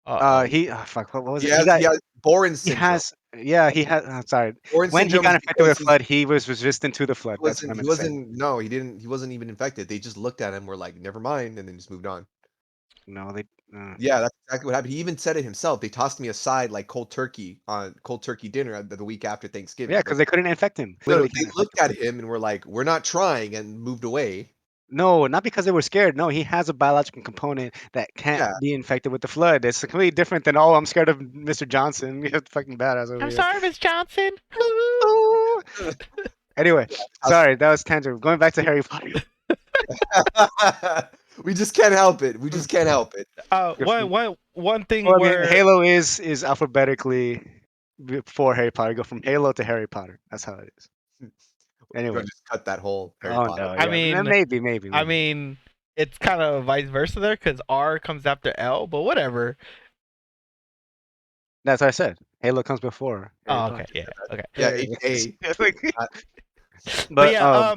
Uh-oh. Fuck, what was He it? He has got he has Boren he syndrome. has yeah, he has I'm sorry. Boren When he syndrome got is infected because with flood, he was resistant to the flood. That's what I he meant to say. wasn't no, he wasn't even infected. They just looked at him, were like, never mind, and then just moved on. No, they Yeah, that's exactly what happened. He even said it himself. They tossed me aside like cold turkey dinner the week after yeah, Thanksgiving. because they couldn't infect him. No, Literally they can't infect looked him. at him and were like, "We're not trying," and moved away. No, not because they were scared. No, he has a biological component that can't Yeah. be infected with the flood. It's completely different than, oh, I'm scared of Mr. Johnson. You're fucking badass over I'm here. sorry, Miss Johnson. Oh. Anyway, How sorry, that was tangent. Going back to Harry Potter. we just can't help it. We just can't help it. One thing Well, I mean, where Halo is alphabetically before Harry Potter. Go from Halo to Harry Potter. That's how it is. We're gonna Anyway. just cut that whole Harry Oh Potter. no, I yeah, mean, I maybe. mean, it's kind of vice versa there because R comes after L, but whatever. That's what I said. Halo comes before Harry Oh, okay, Potter. yeah, okay. Yeah, Yeah, AKA. yeah. Uh, But But yeah,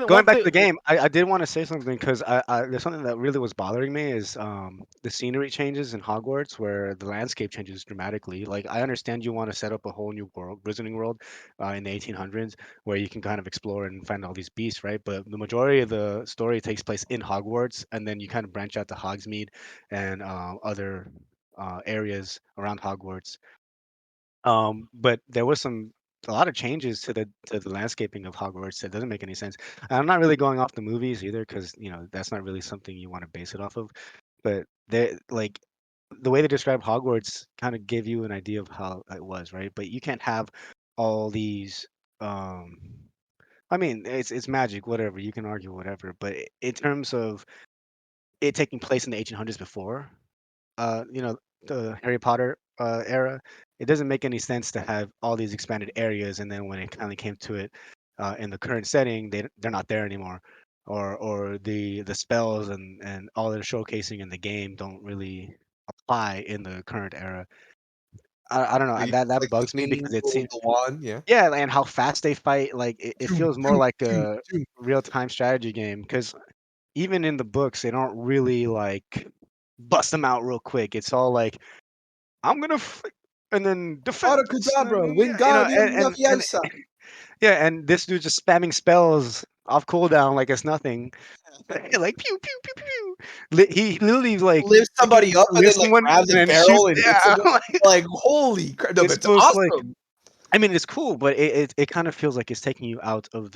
going one back to thing. the game, I did want to say something because there's something that really was bothering me is the scenery changes in Hogwarts where the landscape changes dramatically. Like I understand you want to set up a whole new world, Wizarding World, in the 1800s where you can kind of explore and find all these beasts, right? But the majority of the story takes place in Hogwarts, and then you kind of branch out to Hogsmeade and other areas around Hogwarts. But there was a lot of changes to the landscaping of Hogwarts that doesn't make any sense. And I'm not really going off the movies either because that's not really something you want to base it off of. But they like the way they describe Hogwarts kind of give you an idea of how it was, right? But you can't have all these. Um, I mean, it's magic, whatever. You can argue whatever, but in terms of it taking place in the 1800s before, you know, the Harry Potter era, it doesn't make any sense to have all these expanded areas, and then when it finally came to it in the current setting, they're not there anymore, or the spells and all they're showcasing in the game don't really apply in the current era. I don't know. like That like bugs me wizarding because it seems the wand, yeah. yeah, and how fast they fight. Like it Doom, feels more doom, like doom, a doom. real time strategy game because even in the books, they don't really like bust them out real quick. It's all like I'm gonna and then defense, and Abracadabra, then, yeah, Wingardium and Leviosa. yeah, and this dude just spamming spells off cooldown like it's nothing, like pew pew pew pew. Pew. He literally like Lifts somebody freaking up and then lifts like someone grabs and a then barrel shoots. and hits Yeah, him. Like holy crap! No, but it's it's so slick. awesome. I mean, it's cool, but it kind of feels like it's taking you out of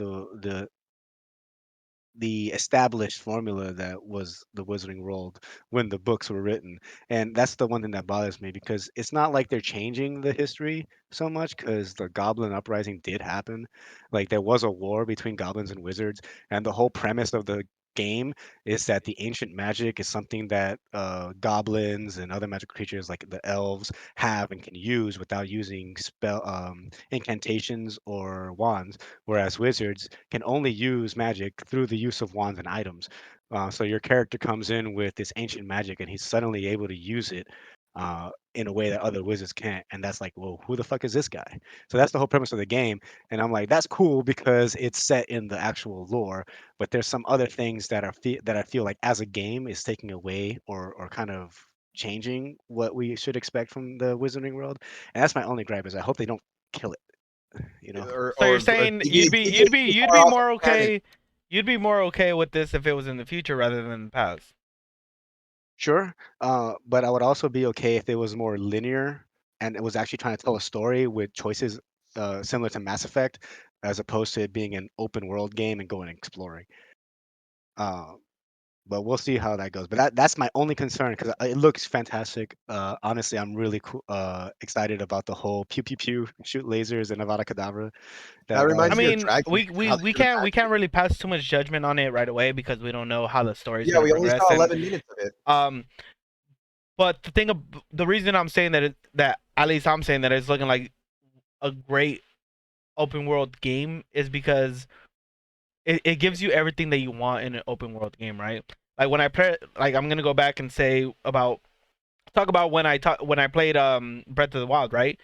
the established formula that was the Wizarding World when the books were written. And that's the one thing that bothers me because it's not like they're changing the history so much because the Goblin Uprising did happen. Like there was a war between goblins and wizards, and the whole premise of the game is that the ancient magic is something that goblins and other magical creatures like the elves have and can use without using spell incantations or wands, whereas wizards can only use magic through the use of wands and items. So your character comes in with this ancient magic, and he's suddenly able to use it in a way that other wizards can't. And that's like, well, who the fuck is this guy? So that's the whole premise of the game. And I'm like, that's cool because it's set in the actual lore. But there's some other things that that I feel like as a game is taking away or kind of changing what we should expect from the Wizarding World. And that's my only gripe is I hope they don't kill it. You know. So you're Or saying deviate too far off of canon. you'd be more okay with this if it was in the future rather than the past. Sure, but I would also be okay if it was more linear and it was actually trying to tell a story with choices similar to Mass Effect, as opposed to it being an open world game and going exploring. Uh, but we'll see how that goes. But that's my only concern because it looks fantastic. Honestly, I'm really excited about the whole pew pew pew shoot lasers and Avada Kedavra. That I reminds me of mean, Dragon Age and how they do the we can't magic. really pass too much judgment on it right away because we don't know how the story is Yeah, going to we only progress. saw And 11 minutes of it. um, but the reason I'm saying that at least I'm saying that it's looking like a great open world game is because it gives you everything that you want in an open world game, right? Like when I play, like I'm gonna go back and say about talk about when I played Breath of the Wild, right?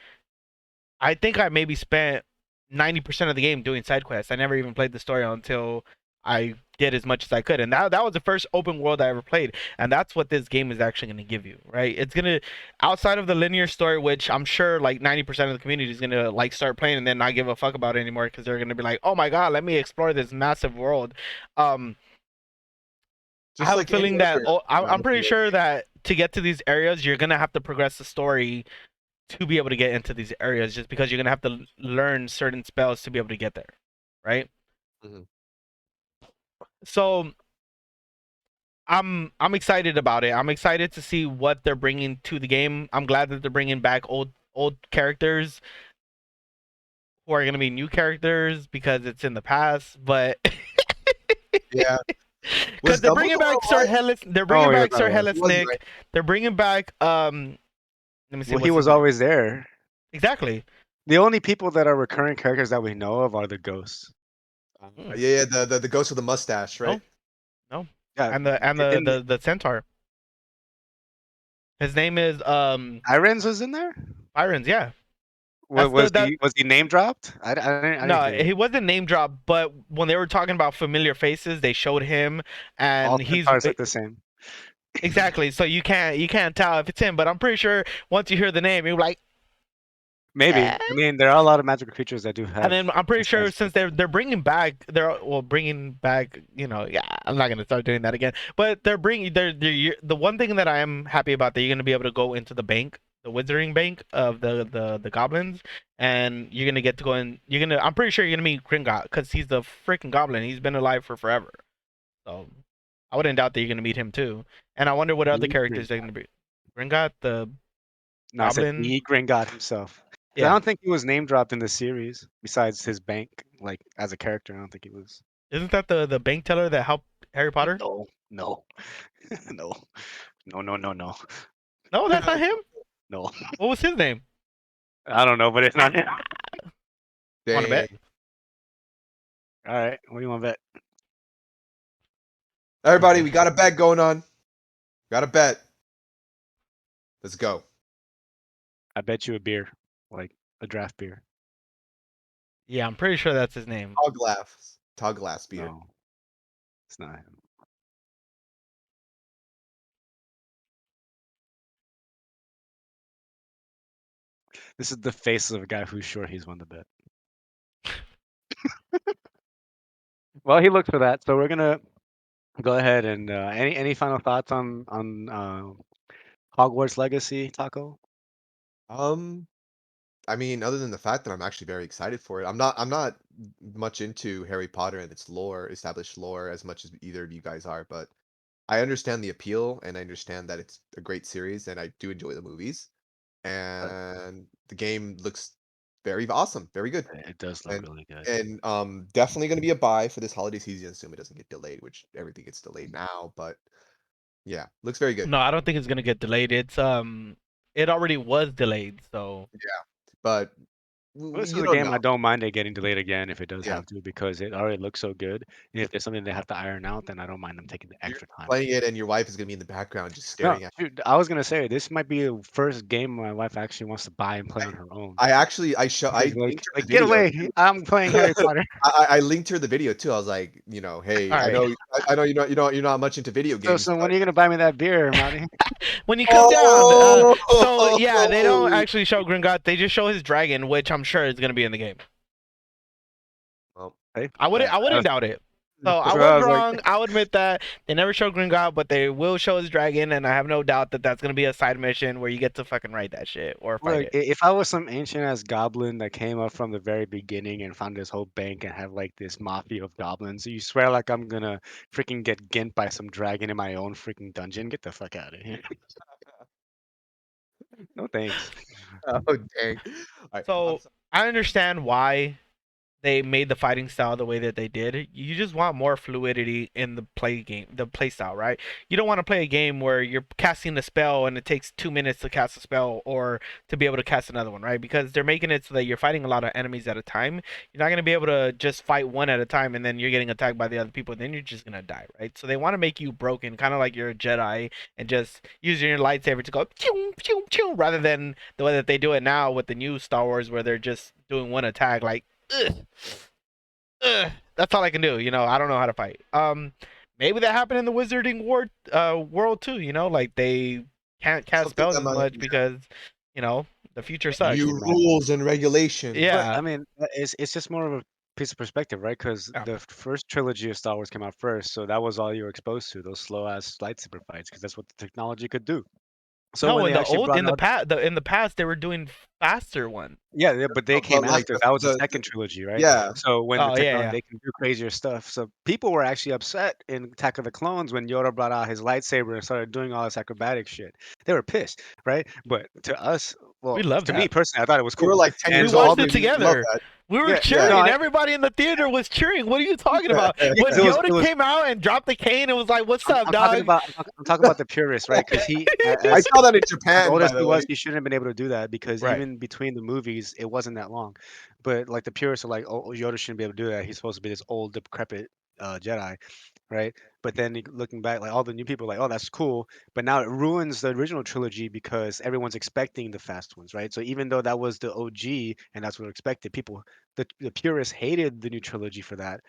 I think I maybe spent 90% of the game doing side quests. I never even played the story until I did as much as I could, and that was the first open world I ever played, and that's what this game is actually going to give you, right? It's gonna outside of the linear story, which I'm sure like 90% of the community is gonna like start playing and then not give a fuck about it anymore because they're gonna be like, oh my god, let me explore this massive world. Um, I Just have a like any feeling that other I'm open pretty world sure game. that to get to these areas, you're gonna have to progress the story to be able to get into these areas just because you're gonna have to learn certain spells to be able to get there, right? Mhm. So I'm excited about it. I'm excited to see what they're bringing to the game. I'm glad that they're bringing back old characters who are gonna be new characters because it's in the past, but Yeah. because Was they're bringing Dumbledore back Sir alive? Hellas, they're bringing Oh, he was back Sir alive. He was, Hellas right? they're bringing back let me see Well, he what's his was name always there. exactly. The only people that are recurring characters that we know of are the ghosts. Mm, Yeah, yeah, the ghost with the mustache, right? no, no, Yeah, and the centaur. His name is Irons was in there. Byron's. Yeah, Was, that's the that. was he name dropped? I didn't No, hear he wasn't name dropped, but when they were talking about familiar faces, they showed him, all and he's centaurs look the same. exactly. So you can't tell if it's him, but I'm pretty sure once you hear the name, you're like, Maybe. eh. I mean, there are a lot of magical creatures that do And have then I'm pretty sure mustaches. since they're bringing back bringing back, yeah, I'm not gonna start doing that again. But they're the one thing that I am happy about, that you're gonna be able to go into the bank, the wizarding bank of the goblins, and you're gonna get to go in. I'm pretty sure you're gonna meet Gringotts because he's the freaking goblin. He's been alive for forever. So I wouldn't doubt that you're gonna meet him too. And I wonder what other The characters they're Gringotts. gonna be. Gringotts, the No, I said goblin. the Gringotts himself. 'Cause I Yeah, don't think he was name dropped in the series. Besides his bank, like as a character, I don't think he was. isn't that the bank teller that helped Harry Potter? No, no, no, no. No, that's not him. No. What was his name? I don't know, but it's not him. Want to bet? Dang. All right, what do you want to bet? Everybody, Okay. we got a bet going on. Got a bet. Let's go. I bet you a beer, like a draft beer. Yeah, I'm pretty sure that's his name. Tall glass. Tall glass beer. No, it's not him. This is the face of a guy who's sure he's won the bet. Well, he looked for that, so we're gonna go ahead and any final thoughts on Hogwarts Legacy, Taco? Um, I mean, other than the fact that I'm actually very excited for it. I'm not much into Harry Potter and its lore, established lore, as much as either of you guys are, but I understand the appeal and I understand that it's a great series and I do enjoy the movies. Uh, And the game looks very awesome, very good. it does look And really good. definitely gonna be a buy for this holiday season, assume it doesn't get delayed, which everything gets delayed now, but yeah, looks very good. No, I don't think it's gonna get delayed. It already was delayed, so Yeah, but Well, this is you a don't game I know. don't mind it getting delayed again if it does Yeah, have to because it already looks so good. And if there's something they have to iron out, then I don't mind them taking the you're extra time. playing it and your wife is gonna be in the background just No, staring at. shoot, I was gonna say this might be the first game my wife actually wants to buy and play I on her own. I actually She's I linked her the get video away! too. I'm playing Harry Potter. I linked her the video too. I was like, "Hey, all right. I know you're not much into video So, games, so when but." are you gonna buy me that beer, Marty? When you come down, so yeah, they don't Oh! actually show Gringotts. They just show his dragon, which I'm sure is gonna be in the game. Well, Hey, I wouldn't doubt it. So I that's what I was was like. wrong. I'll admit that they never show Gringotts, but they will show his dragon, and I have no doubt that that's gonna be a side mission where you get to fucking ride that shit or fight Look, it. if I was some ancient ass goblin that came up from the very beginning and found this whole bank and have like this mafia of goblins, you swear like I'm gonna freaking get gint by some dragon in my own freaking dungeon? Get the fuck out of here. No thanks. oh, dang. Alright, I'm So sorry. I understand why they made the fighting style the way that they did. You just want more fluidity in the play style, right? You don't want to play a game where you're casting a spell and it takes 2 minutes to cast a spell or to be able to cast another one, right? Because they're making it so that you're fighting a lot of enemies at a time. You're not gonna be able to just fight one at a time and then you're getting attacked by the other people, and then you're just gonna die, right? So they want to make you broken, kind of like you're a Jedi, and just using your lightsaber to go pew pew pew, rather than the way that they do it now with the new Star Wars, where they're just doing one attack, like. Ugh, that's all I can do. I don't know how to fight. Maybe that happened in the Wizarding world too. Like they can't cast Something spells that as might, much yeah. because you know the future sucks. New rules and But regulations. Yeah. I mean, it's just more of a piece of perspective, right? Because Yeah. the first trilogy of Star Wars came out first, so that was all you were exposed to, those slow ass lightsaber fights, because that's what the technology could do. So No, when in they the actually old brought out, in the past they were doing faster one. yeah, but they But came like after. That was the the second trilogy, right? yeah. So when the Oh yeah, technology, yeah. they can do crazier stuff. So people were actually upset in Attack of the Clones when Yoda brought out his lightsaber and started doing all this acrobatic shit. They were pissed, right? But to us, We well, love to me that. personally, I thought it was We were cool. like 10 We And years all old. watched the it We love together. that. We were yeah, Yeah. no, cheering. Everybody in the theater was cheering. What are you talking about? yeah, When 'cause Yoda it was. came out and dropped the cane, it was like, "What's up, I'm talking dog?" about I'm talking about the purists, right? Because he, I as saw that in as Japan, old by as he the was, way. he shouldn't have been able to do that because Right. even between the movies, it wasn't that long. But like the purists are like, oh, Yoda shouldn't be able to do that. He's supposed to be this old, decrepit Jedi, right? But then looking back, like all the new people, are like, oh, that's cool. But now it ruins the original trilogy because everyone's expecting the fast ones, right? So even though that was the OG and that's what expected, people, the purists hated the new trilogy for that,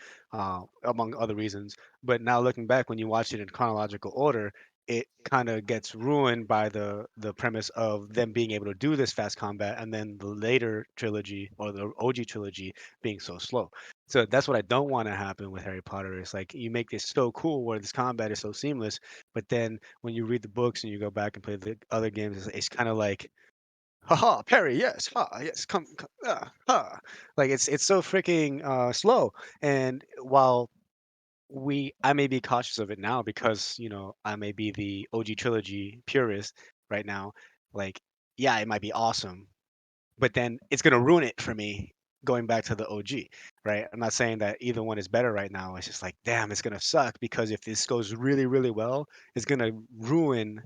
among other reasons. But now looking back, when you watch it in chronological order, it kind of gets ruined by the premise of them being able to do this fast combat and then the later trilogy or the OG trilogy being so slow. So that's what I don't want to happen with Harry Potter. It's like you make this so cool where this combat is so seamless, but then when you read the books and you go back and play the other games, it's kind of like, haha, parry, yes, ha, yes, come ha. Like it's so freaking slow. And while I may be cautious of it now because I may be the OG trilogy purist right now. Like, yeah, it might be awesome, but then it's gonna ruin it for me going back to the OG, right? I'm not saying that either one is better right now. It's just like, damn, it's gonna suck because if this goes really, really well, it's gonna ruin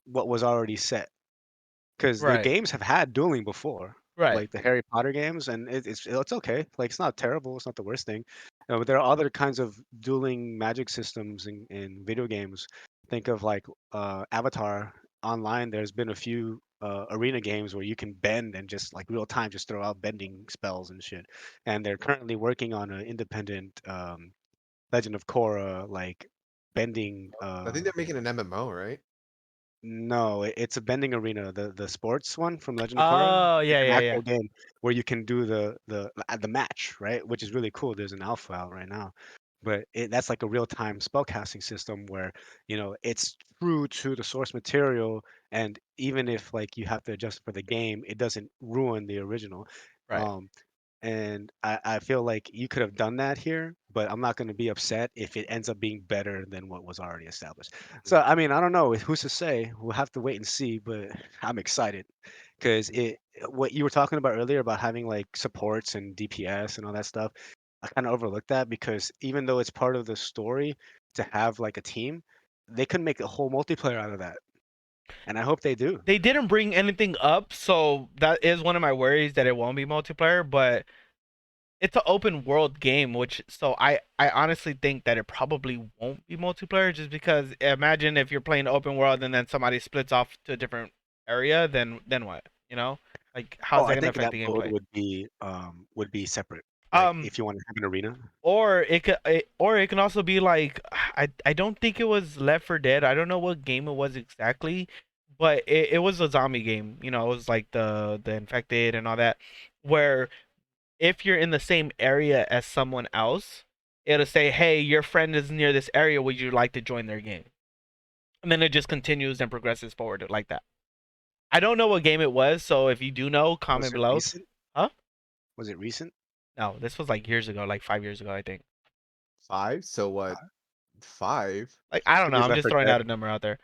what was already set. Because the Right. games have had dueling before, Right. like the Harry Potter games, and it's okay. Like it's not terrible. It's not the worst thing. But there are other kinds of dueling magic systems in video games. Think of like Avatar online. There's been a few arena games where you can bend and just like real time just throw out bending spells and shit. And they're currently working on an independent Legend of Korra like bending I think they're making an MMO, right? no, it's a bending arena. The sports one from Legend of Korra. Oh It's yeah, an yeah, yeah. actual game where you can do the match, right? Which is really cool. There's an alpha out right now, but that's like a real time spellcasting system where it's true to the source material, and even if like you have to adjust for the game, it doesn't ruin the original. Right. Um, and I feel like you could have done that here, but I'm not going to be upset if it ends up being better than what was already established. So, I mean, I don't know. Who's to say? We'll have to wait and see, but I'm excited because what you were talking about earlier about having like supports and DPS and all that stuff, I kind of overlooked that because even though it's part of the story to have like a team, they could make a whole multiplayer out of that. And I hope they do. They didn't bring anything up, so that is one of my worries that it won't be multiplayer, but it's an open world game, which so I honestly think that it probably won't be multiplayer just because imagine if you're playing open world and then somebody splits off to a different area, then what? You know? Like Oh, how's that I gonna think affect that the mode gameplay? would be separate. Like Um if you want to have an arena. or it can also be like I don't think it was Left 4 Dead. I don't know what game it was exactly, but it was a zombie game. You know, it was like the infected and all that where if you're in the same area as someone else, it'll say, "Hey, your friend is near this area. Would you like to join their game?" And then it just continues and progresses forward like that. I don't know what game it was, so if you do know, Was comment it below. recent? Huh? Was it recent? No, this was like years ago, like 5 years ago, I think. 5? So what? 5? Like I don't Could know. be I'm Left just 4 throwing Dead. out a number out there.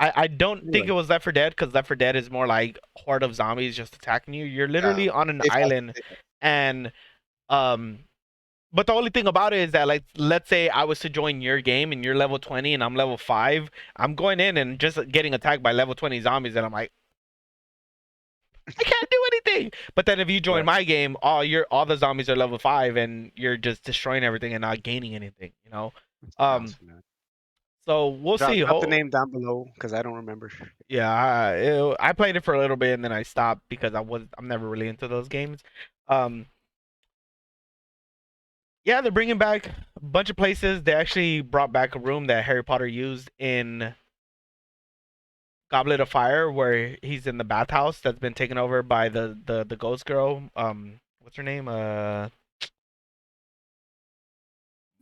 I don't think Anyway, it was Left 4 Dead because Left 4 Dead is more like horde of zombies just attacking you. You're Yeah. literally on an Safe house, island, safe house. and um, but the only thing about it is that like let's say I was to join your game and you're level 20 and I'm level 5, I'm going in and just getting attacked by level 20 zombies and I'm like I can't do anything. But then if you join right. my game, all the zombies are level 5 and you're just destroying everything and not gaining anything, you know? It's Um awesome, man. so we'll see. Drop the name down below because I don't remember. Yeah, I played it for a little bit and then I stopped because I'm never really into those games. Um yeah, they're bringing back a bunch of places. They actually brought back a room that Harry Potter used in Goblet of Fire, where he's in the bathhouse that's been taken over by the ghost girl. What's her name? Lady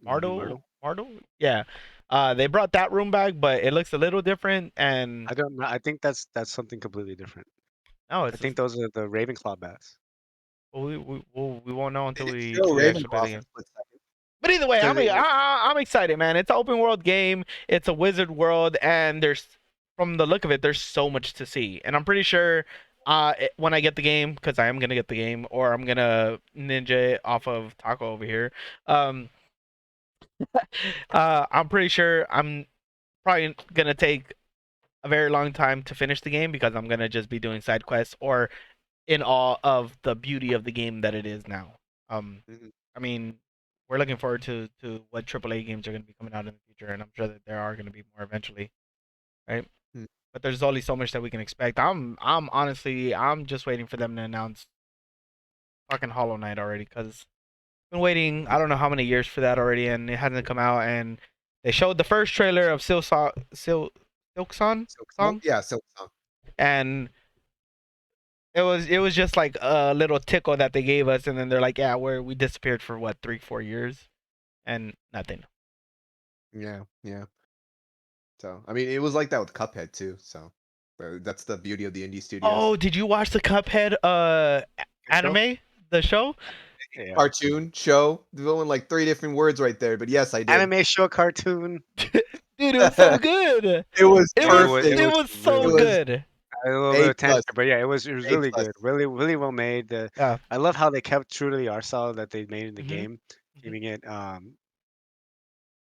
Mardo. Myrtle. Mardo. Yeah. They brought that room back, but it looks a little different. And I don't know. I think that's something completely different. no, I it's think just, those are the Ravenclaw bats. we won't know They until did we show actually play Ravenclaw the for a game. split second But either way, because I'm excited, man. It's an open world game. It's a wizard world, and from the look of it, there's so much to see. And I'm pretty sure, when I get the game, because I am gonna get the game, or I'm gonna ninja it off of Taco over here. Um, I'm pretty sure I'm probably gonna take a very long time to finish the game because I'm gonna just be doing side quests or in awe of the beauty of the game that it is now. Um, Mhm. I mean, we're looking forward to what AAA games are going to be coming out in the future, and I'm sure that there are going to be more eventually, right? Mm. But there's only so much that we can expect. I'm honestly, I'm just waiting for them to announce fucking Hollow Knight already, because I've been waiting. I don't know how many years for that already, and it hasn't come out. And they showed the first trailer of Silksong song, Yeah, so and it was just like a little tickle that they gave us, and then they're like, yeah, we disappeared for what 3-4 years, and nothing. yeah. So I mean, it was like that with Cuphead too. So that's the beauty of the indie studios. Oh, did you watch the Cuphead Show? anime, the show? Yeah. Cartoon show, throwing like 3 different words right there. But yes, I did. Anime show cartoon. Dude, it was so good. It was It It was was it perfect. it was was It so really good. was good. A little bit A of plus, tangent, but yeah, it was A really plus. good. Really well made. Yeah. I love how they kept true to the art style that they made in the Mhm. game, Mhm. keeping it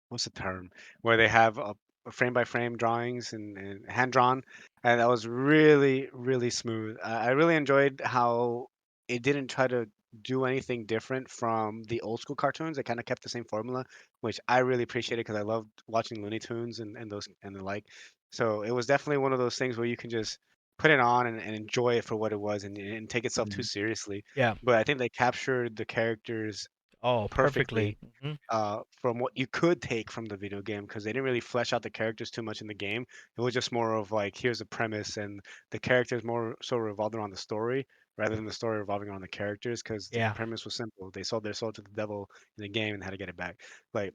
what's the term where they have a frame by frame drawings and hand drawn, and that was really smooth. I really enjoyed how it didn't try to do anything different from the old school cartoons. It kind of kept the same formula, which I really appreciated because I loved watching Looney Tunes and those and the like. So it was definitely one of those things where you can just put it on and enjoy it for what it was and take itself too Mhm. seriously. Yeah. But I think they captured the characters Oh, perfectly. perfectly Mhm. from what you could take from the video game because they didn't really flesh out the characters too much in the game. It was just more of like here's a premise and the characters more so revolved around the story rather than the story revolving around the characters because the Yeah. premise was simple. They sold their soul to the devil in the game and had to get it back. Like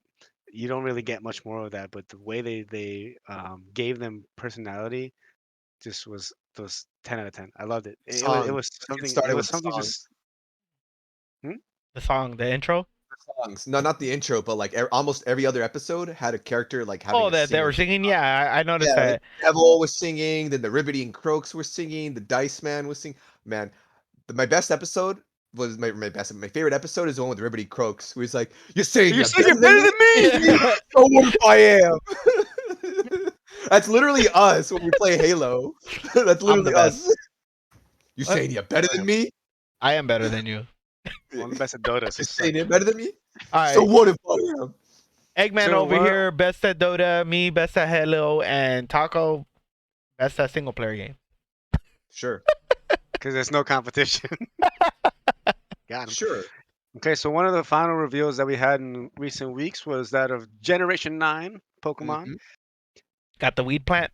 you don't really get much more of that, but the way they gave them personality just was 10 out of 10. I loved it. It Song. was Let's get something. It started was with the something songs. just. Hmm? The song, the intro. The songs. No, not the intro, but like almost every other episode had a character like having Oh, a that they were singer. singing. Yeah, I noticed Yeah, like that. Devil was singing, then the Ribbity and Croaks were singing, the Dice Man was singing. Man, my best episode was my favorite episode is the one with Ribbity Croaks, where he's like, "You're saying You you're said you're better than better me? than me. Yeah. So what if I am?" That's literally us when we play Halo. That's I'm the literally best. us. You What? saying you're better I than am. me? I am better than you. I'm the best at Dota, so You suck saying you're it. better than me? All So right. what if I am? Eggman So over what? here, best at Dota. Me, best at Halo, and Taco, best at single player game. Sure, Because there's no competition. Got him. sure. Okay, so one of the final reveals that we had in recent weeks was that of Generation 9 Pokemon. Mhm. Got the weed plant.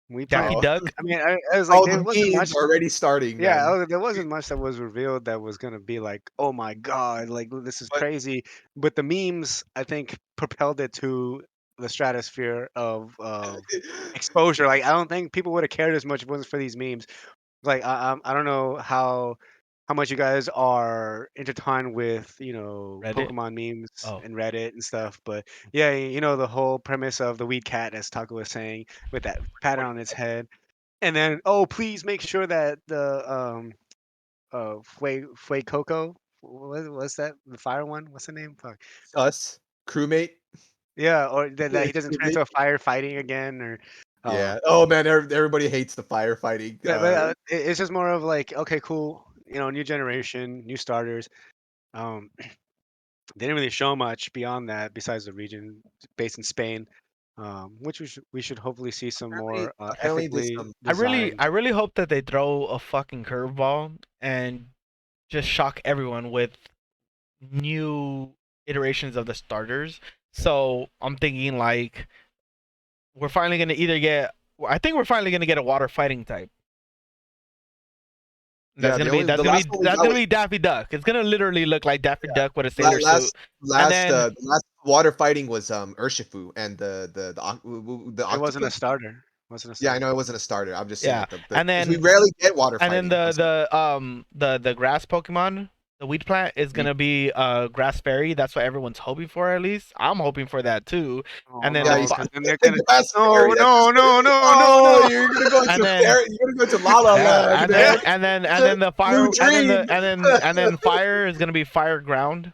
We Daffy playing. Oh, Duck. I mean, I was like, oh, there the wasn't memes much. are already starting, Yeah, man. there wasn't much that was revealed that was gonna be like, oh my god, like this is But crazy. But the memes, I think, propelled it to the stratosphere of exposure. Like, I don't think people would have cared as much if it wasn't for these memes. Like, I don't know how much you guys are intertwined with Reddit. Pokemon memes Oh, and Reddit and stuff, but yeah, the whole premise of the weed cat, as Taco was saying, with that pattern on its head, and then oh, please make sure that the Fue Coco, what's that, the fire one? What's the name? Fuck. us, crewmate. Yeah, or that he doesn't turn Crewmate. into a firefighting again, or uh, Yeah. Oh man, everybody hates the firefighting. but it's just more of like, okay, cool, new generation, new starters. Um, they didn't really show much beyond that besides the region based in Spain, which we should hopefully see some more Apparently there's ethically some. I designed. really hope that they throw a fucking curveball and just shock everyone with new iterations of the starters. So I'm thinking like we're finally gonna either get. I think we're finally gonna get a water fighting type. That's Yeah, gonna be the last one we that's got gonna was be Daffy Duck. It's gonna literally look like Daffy yeah, Duck with a sailor suit. And then the last water fighting was Urshifu and the It wasn't a octopus. starter. Wasn't a Yeah, I starter. know it wasn't a starter. I'm just saying Yeah, like the and because we then rarely get water and then fighting. I'm saying the grass Pokemon, the weed plant is we, gonna be grass fairy. That's what everyone's hoping for. At least I'm hoping for that too. Oh And then yeah, the you no, said because then they're the gonna. grass No, fairy. That's no, just gonna no, be no, oh, no. and then you're gonna go to La La yeah, Land, man. and then the Blue fire Dream. and then fire is gonna be fire ground.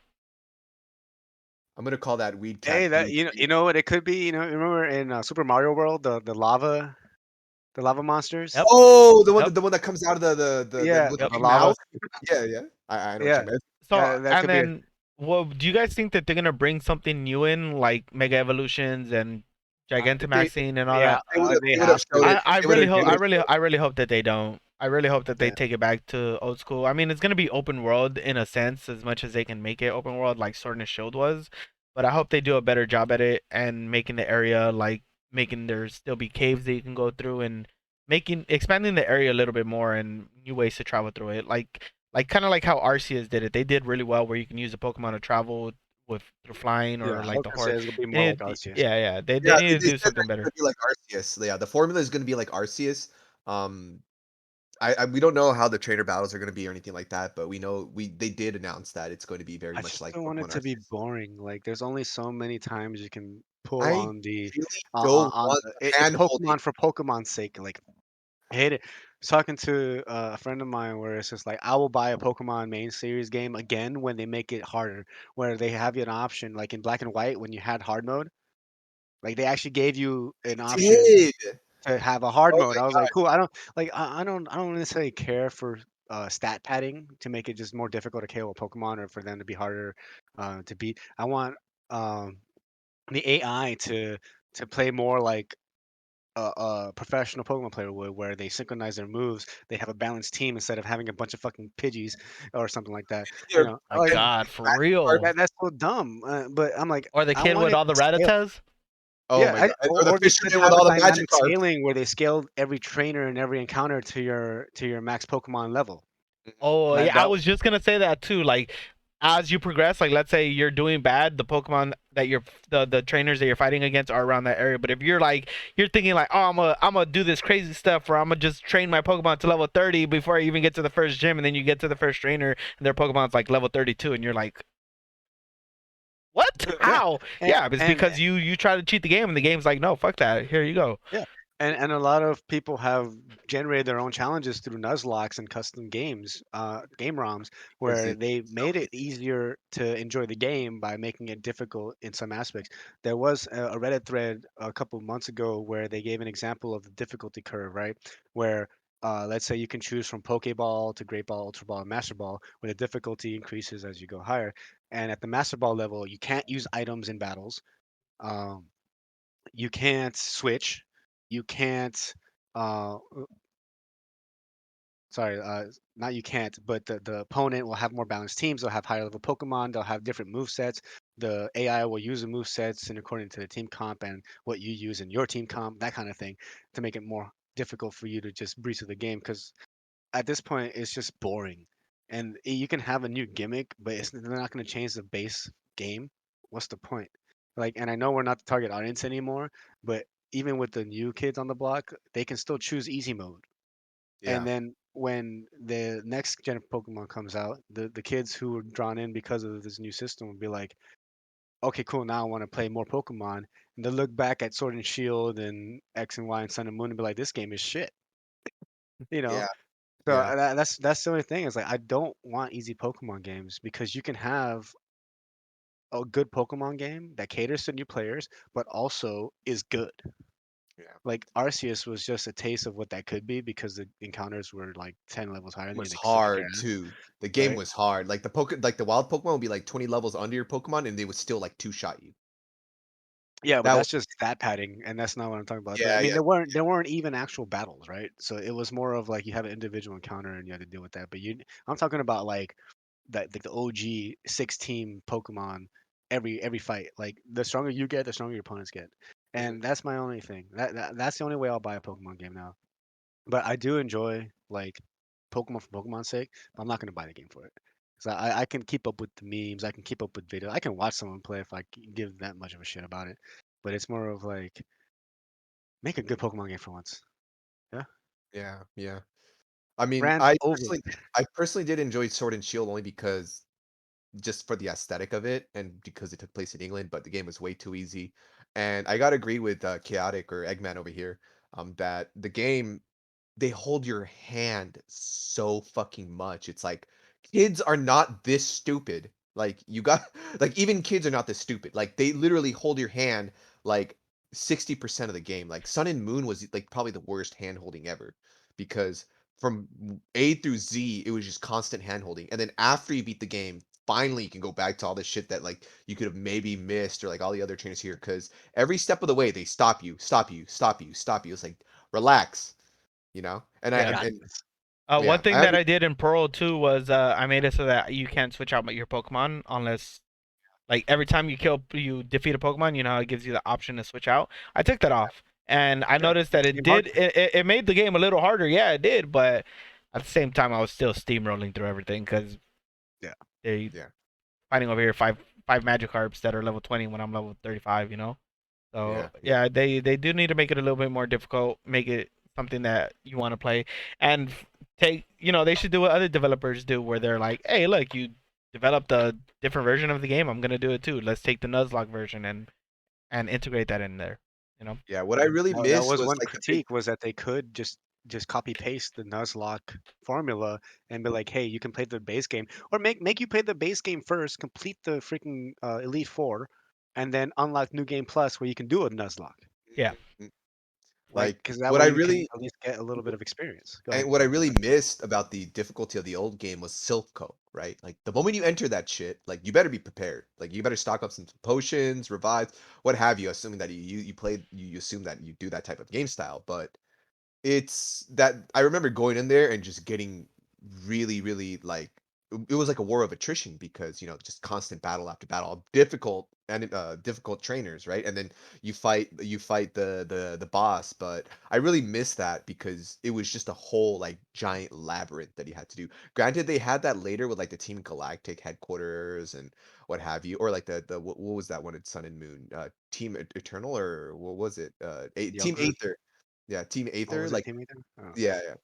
I'm gonna call that Weed Hey, Cat that Blue Dream. you know what it could be. You know, remember in Super Mario World, the lava monsters. Yep, Oh, yep, the one that comes out of the Yeah, with the yep. the big lava. mouth. Yeah, yeah. I know what you Yeah, meant. So that and could be. then, well, do you guys think that they're gonna bring something new in, like Mega Evolutions and If they Gigantamaxine and all Yeah, that? they they would have have showed to. it. They would have they would have showed I really hope that they don't. I really hope that they Yeah, take it back to old school. I mean, it's gonna be open world in a sense, as much as they can make it open world, like Sword and Shield was. But I hope they do a better job at it and making the area like making there still be caves that you can go through and making expanding the area a little bit more and new ways to travel through it. Like kind of like how Arceus did it. They did really well where you can use a Pokemon to travel with through flying yeah. or I like was the gonna say horse. it's gonna be They more like need, Arceus. yeah, yeah. They Yeah, need to they do said something that it's better. gonna be like Arceus. Yeah, the formula is gonna be like Arceus. Um, we don't know how the trainer battles are gonna be or anything like that, but we know they did announce that it's going to be very I much just like don't want it Pokemon to be Arceus. boring. Like, there's only so many times you can pull I on the really don't want it's hand holding. Pokemon for Pokemon's sake. Like, I hate it. I was talking to a friend of mine where it's just like I will buy a Pokemon main series game again when they make it harder, where they have you an option like in Black and White when you had hard mode. Like they actually gave you an option Did. to have a hard Oh mode. my I was like, god. cool. I don't necessarily care for stat padding to make it just more difficult to KO a Pokemon or for them to be harder to beat. I want um, the AI to play more like a professional Pokemon player would, where they synchronize their moves. They have a balanced team instead of having a bunch of fucking Pidgeys or something like that. You Your know, My like God, for card. real. that's so dumb. But I'm like, Or the I kid want with it all the to scale. Rattatas. Oh Yeah, my god. Or the or they could fisherman with have a all the magic dynamic cards. scaling where they scale every trainer and every encounter to your max Pokemon level. Mhm. Oh yeah, That I that was just gonna say that too. Like as you progress, like let's say you're doing bad, the Pokemon that you're the trainers that you're fighting against are around that area. But if you're like you're thinking like, oh, I'm gonna do this crazy stuff, or I'm gonna just train my Pokemon to level 30 before I even get to the first gym, and then you get to the first trainer and their Pokemon's like level 32, and you're like, what? yeah, How? and Yeah, it's and because you try to cheat the game, and the game's like, no, fuck that. Here you go. yeah, and a lot of people have generated their own challenges through Nuzlocke and custom games, game ROMs, Because where it's they so made it easy. easier to enjoy the game by making it difficult in some aspects. There was a Reddit thread a couple of months ago where they gave an example of the difficulty curve, right? Where let's say you can choose from Pokeball to Great Ball, Ultra Ball, and Master Ball, where the difficulty increases as you go higher. And at the Master Ball level, you can't use items in battles. Um, you can't switch. You can't. Uh, sorry, not you can't, but the opponent will have more balanced teams. They'll have higher level Pokemon. They'll have different move sets. The AI will use the move sets and according to the team comp and what you use in your team comp, that kind of thing, to make it more difficult for you to just breeze through the game. Because at this point, it's just boring, and you can have a new gimmick, but they're not going to change the base game. What's the point? Like, and I know we're not the target audience anymore, but even with the new kids on the block, they can still choose easy mode. And Yeah. then when the next gen of Pokemon comes out, the kids who were drawn in because of this new system will be like, okay, cool, now I want to play more Pokemon. And they'll look back at Sword and Shield and X and Y and Sun and Moon and be like, this game is shit, you know? Yeah. So Yeah. that's the only thing is like I don't want easy Pokemon games because you can have a good Pokemon game that caters to new players, but also is good. Yeah. Like Arceus was just a taste of what that could be because the encounters were like 10 levels higher It than you was and they could kick your hard ass, too. The game right? was hard. Like the wild Pokemon would be like 20 levels under your Pokemon and they would still like two shot you. Yeah, but That was that's just stat padding, and that's not what I'm talking about. But I yeah, mean, yeah. there weren't even actual battles, right? So it was more of like you have an individual encounter and you had to deal with that. But I'm talking about like that like the OG 6 team Pokemon every fight. Like the stronger you get, the stronger your opponents get. Mhm. And that's my only thing. That's the only way I'll buy a Pokemon game now. But I do enjoy like Pokemon for Pokemon's sake, but I'm not gonna buy the game for it. So I can keep up with the memes. I can keep up with video. I can watch someone play if I give that much of a shit about it. But it's more of like make a good Pokemon game for once. Yeah. Yeah, yeah. I mean, Rant over. I personally did enjoy Sword and Shield only because just for the aesthetic of it and because it took place in England, but the game was way too easy. And I gotta agree with Chaotic or Eggman over here, that the game they hold your hand so fucking much. It's like kids are not this stupid. Like you got like even kids are not this stupid. Like they literally hold your hand like 60% of the game. Like Sun and Moon was like probably the worst hand holding ever because from A through Z it was just constant hand holding. And then after you beat the game, finally you can go back to all the shit that like you could have maybe missed or like all the other trainers here cuz every step of the way they stop you, stop you, stop you, stop you. It's like relax, you know? And I I Yeah. got and this. One yeah, thing I that under I did in Pearl 2 was I made it so that you can't switch out your Pokemon unless like every time you defeat a Pokemon, you know how it gives you the option to switch out. I took that off, and I Yeah. noticed that it Team Heart. did it made the game a little harder. Yeah, it did, but at the same time, I was still steamrolling through everything because Yeah. they yeah, fighting over here five Magikarps that are level 20 when I'm level 35. You know, so yeah, yeah, yeah, they do need to make it a little bit more difficult, make it something that you want to play, and take they should do what other developers do, where they're like, hey, look, you developed a different version of the game, I'm gonna do it too. Let's take the Nuzlocke version and integrate that in there. You know? yeah. What I really That missed was was one like the big critique was that they could just copy paste the Nuzlocke formula and be like, hey, you can play the base game, or make you play the base game first, complete the freaking Elite Four, and then unlock New Game Plus where you can do a Nuzlocke. Yeah. Mhm. Like, Like because that what way I you can really at least get a little bit of experience. Go ahead. and what I really missed about the difficulty of the old game was Silph, right? Like the moment you enter that shit, like you better be prepared. Like you better stock up some potions, revives, what have you, assuming that you play you assume that you do that type of game style. But it's that I remember going in there and just getting really, really like it was like a war of attrition because just constant battle after battle, difficult and difficult trainers, right? And then you fight the boss, but I really miss that because it was just a whole like giant labyrinth that you had to do. Granted, they had that later with like the Team Galactic headquarters and what have you, or like the what was that one at Sun and Moon? Team Eternal or what was it? Team Yogurt. Aether. Yeah, Team Oh, Aether, was it like Team Ethan? Oh. yeah, yeah.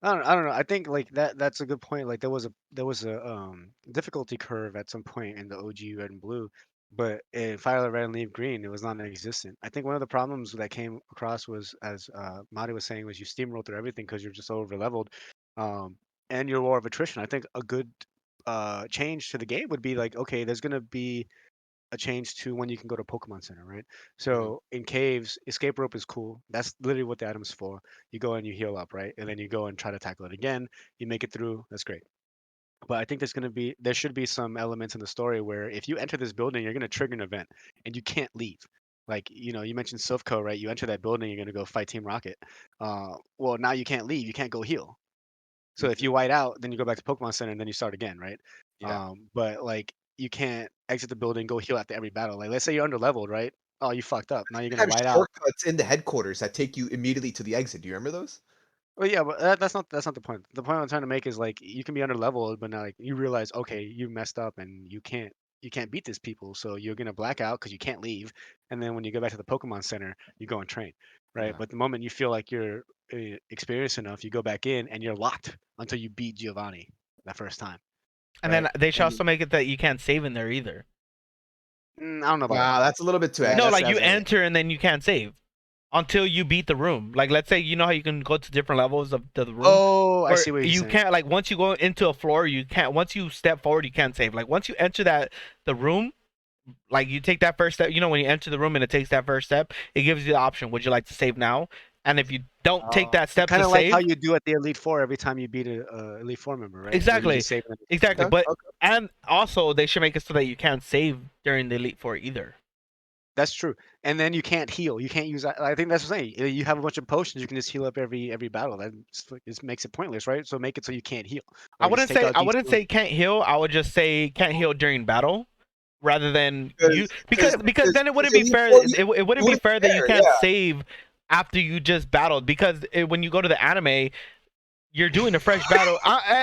I don't know. I think like that's a good point. Like there was a difficulty curve at some point in the OG Red and Blue, but in Fire Red and Leaf Green, it was non-existent. I think one of the problems that came across was, as Mari was saying, was you steamroll through everything because you're just over leveled, and your war of attrition. I think a good change to the game would be like, okay, there's gonna be a change to when you can go to Pokemon Center, right? Mhm, So in caves, escape rope is cool. That's literally what the item's for. You go and you heal up, right? And then you go and try to tackle it again. You make it through. That's great. But I think there should be some elements in the story where if you enter this building, you're gonna trigger an event and you can't leave. Like, you mentioned Silphco, right? You enter that building, you're gonna go fight Team Rocket. Well, now you can't leave. You can't go heal. So if mhm. you white out, then you go back to Pokemon Center and then you start again, right? Yeah. But like you can't exit the building, go heal after every battle. Like let's say you're under leveled, right? Oh, you fucked up. Now you're They gonna have white out. shortcuts in the headquarters that take you immediately to the exit. Do you remember those? Well, yeah, but that's not the point. The point I'm trying to make is like you can be under leveled, but now like you realize, okay, you messed up and you can't beat these people, so you're gonna black out because you can't leave. And then when you go back to the Pokemon Center, you go and train, right? Yeah. But the moment you feel like you're experienced enough, you go back in and you're locked until you beat Giovanni that first time, And right? then they should And also make it that you can't save in there either. I don't know about that. Nah, that's a little bit too That No, that's like extra. you that's very enter and then you can't save until you beat the room. Like let's say you know how you can go to different levels of the room, Oh, I or see what you're you saying. can't like once you go into a floor, you can't. Once you step forward, you can't save. Like once you enter the room, like you take that first step. You know when you enter the room and it takes that first step, it gives you the option. Would you like to save now? And if you don't take that step Kind to of like how save, you do at the Elite Four every time you beat a Elite Four member, right? Where you exactly, just save them. exactly. Okay, But okay. and also they should make it so that you can't save during the Elite Four either. That's true. And then you can't heal. You can't use. I think that's what I'm saying. You have a bunch of potions. You can just heal up every battle. That just makes it pointless, right? So make it so you can't heal, I or just wouldn't take say out I these wouldn't two. say can't heal. I would just say can't heal during battle, rather than you Because because then it wouldn't be Elite fair. Four, It it wouldn't be wouldn't be fair that you fair. can't Yeah. save after you just battled because when you go to the anime, you're doing a fresh battle.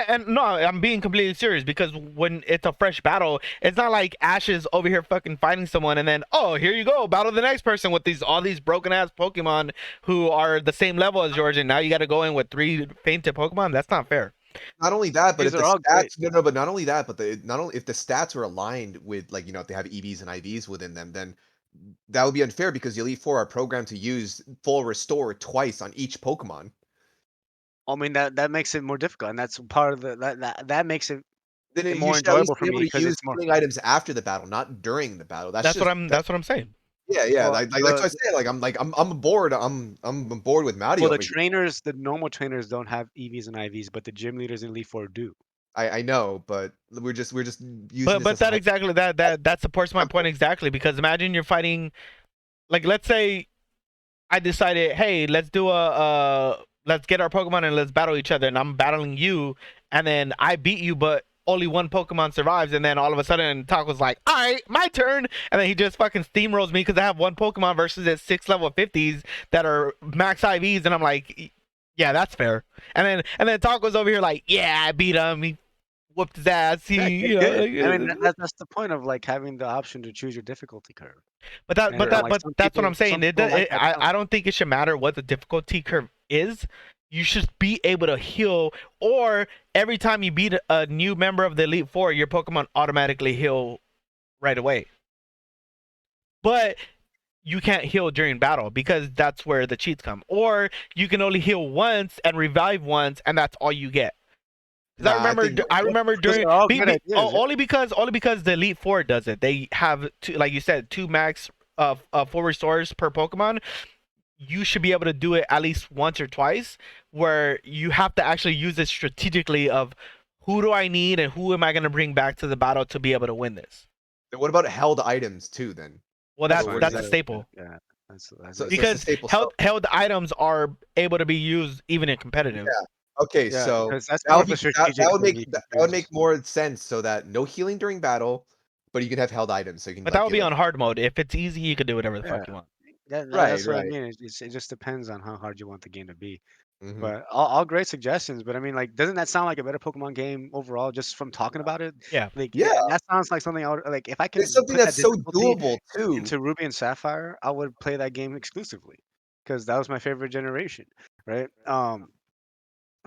And no, I'm being completely serious because when it's a fresh battle, it's not like Ash is over here fucking fighting someone and then, oh, here you go, battle the next person with all these broken ass Pokemon who are the same level as yours, and now you got to go in with 3 fainted Pokemon. That's not fair. Not only that, but if These the are all great. stats no, but not only that, but not only if the stats were aligned with like if they have EVs and IVs within them, then that would be unfair because the Elite Four are programmed to use full restore twice on each Pokemon. I mean that makes it more difficult, and that's part of that makes it Then you more should at least enjoyable be for able me to because use it's more. healing items after the battle, not during the battle. That's just That's what I'm saying. yeah. Well, Like that's what I say. I'm bored. I'm bored with Mario well, the over here. trainers, the normal trainers don't have EVs and IVs, but the gym leaders in Elite Four do. I know, but we're just using this But as a that exactly that supports my point exactly because imagine you're fighting, like let's say I decided, hey, let's get our Pokemon and let's battle each other, and I'm battling you, and then I beat you, but only one Pokemon survives, and then all of a sudden Taco's like, all right, my turn, and then he just fucking steamrolls me because I have one Pokemon versus his 6 level 50s that are max IVs, and I'm like, yeah, that's fair. And then Taco's over here like, yeah, I beat him. He whooped his ass. Yeah, He, good, you know, good. I mean, like, that's the point of like having the option to choose your difficulty curve. Like but that's what I'm some saying. people like that. I don't think it should matter what the difficulty curve is. You should be able to heal, or every time you beat a new member of the Elite Four, your Pokemon automatically heal right away. But you can't heal during battle because that's where the cheats come. Or you can only heal once and revive once, and that's all you get. Because I remember Those during are all good ideas. only because the Elite Four does it. They have two, like you said, 2 max full restores per Pokemon. You should be able to do it at least once or twice, where you have to actually use it strategically. Of who do I need and who am I going to bring back to the battle to be able to win this? What about held items too? Then Well, That's where fine. does that's a that? staple Yeah, that's So makes it's a because sense. staple. So held items are able to be used even in competitive. yeah. Okay, Yeah, so because that's that more would of a be that, strategic that would thing make you can that would make choose. more sense so that no healing during battle, but you can have held items so you can But that like would get be like on hard mode. If it's easy, you could do whatever the Yeah, fuck you want. right, that's what I right. mean. It just depends on how hard you want the game to be. Hmm. But all great suggestions. But I mean, like, doesn't that sound like a better Pokemon game overall, just from talking about it? Yeah. Like, Yeah, and that sounds like something I would like. If I it's can something put that's that so difficulty doable too. into Ruby and Sapphire, I would play that game exclusively because that was my favorite generation, right?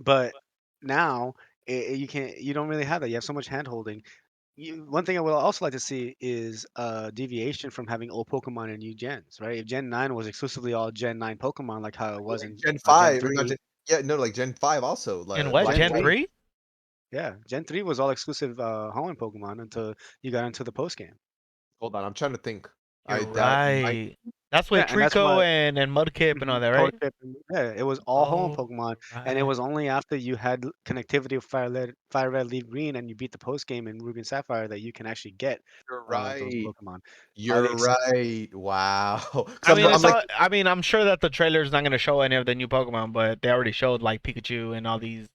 But now you don't really have that. You have so much hand holding. One thing I would also like to see is a deviation from having old Pokemon and new gens, right? If Gen 9 was exclusively all Gen 9 Pokemon, like how it was Like in Gen Gen 5, or not 3, Gen, yeah, no, like Gen 5 also, And like what? Black Gen and Gen White. 3, 3? yeah, Gen 3 was all exclusive Hoenn Pokemon until you got into the post game. Hold on, I'm trying to think. You're That might right. That's Yeah, with and that's why Trico and Mudkip and all that, right? Togepi, yeah, it was all Hoenn Oh, Pokemon, and it right. was only after you had connectivity with Fire Red, Leaf Green, and you beat the post game in Ruby and Sapphire that you can actually get you're those right. Pokemon. You're Except right. Wow. Because I mean, I'm it's like, all. I mean, I'm sure that the trailer's not gonna show any of the new Pokemon, but they already showed like Pikachu and all these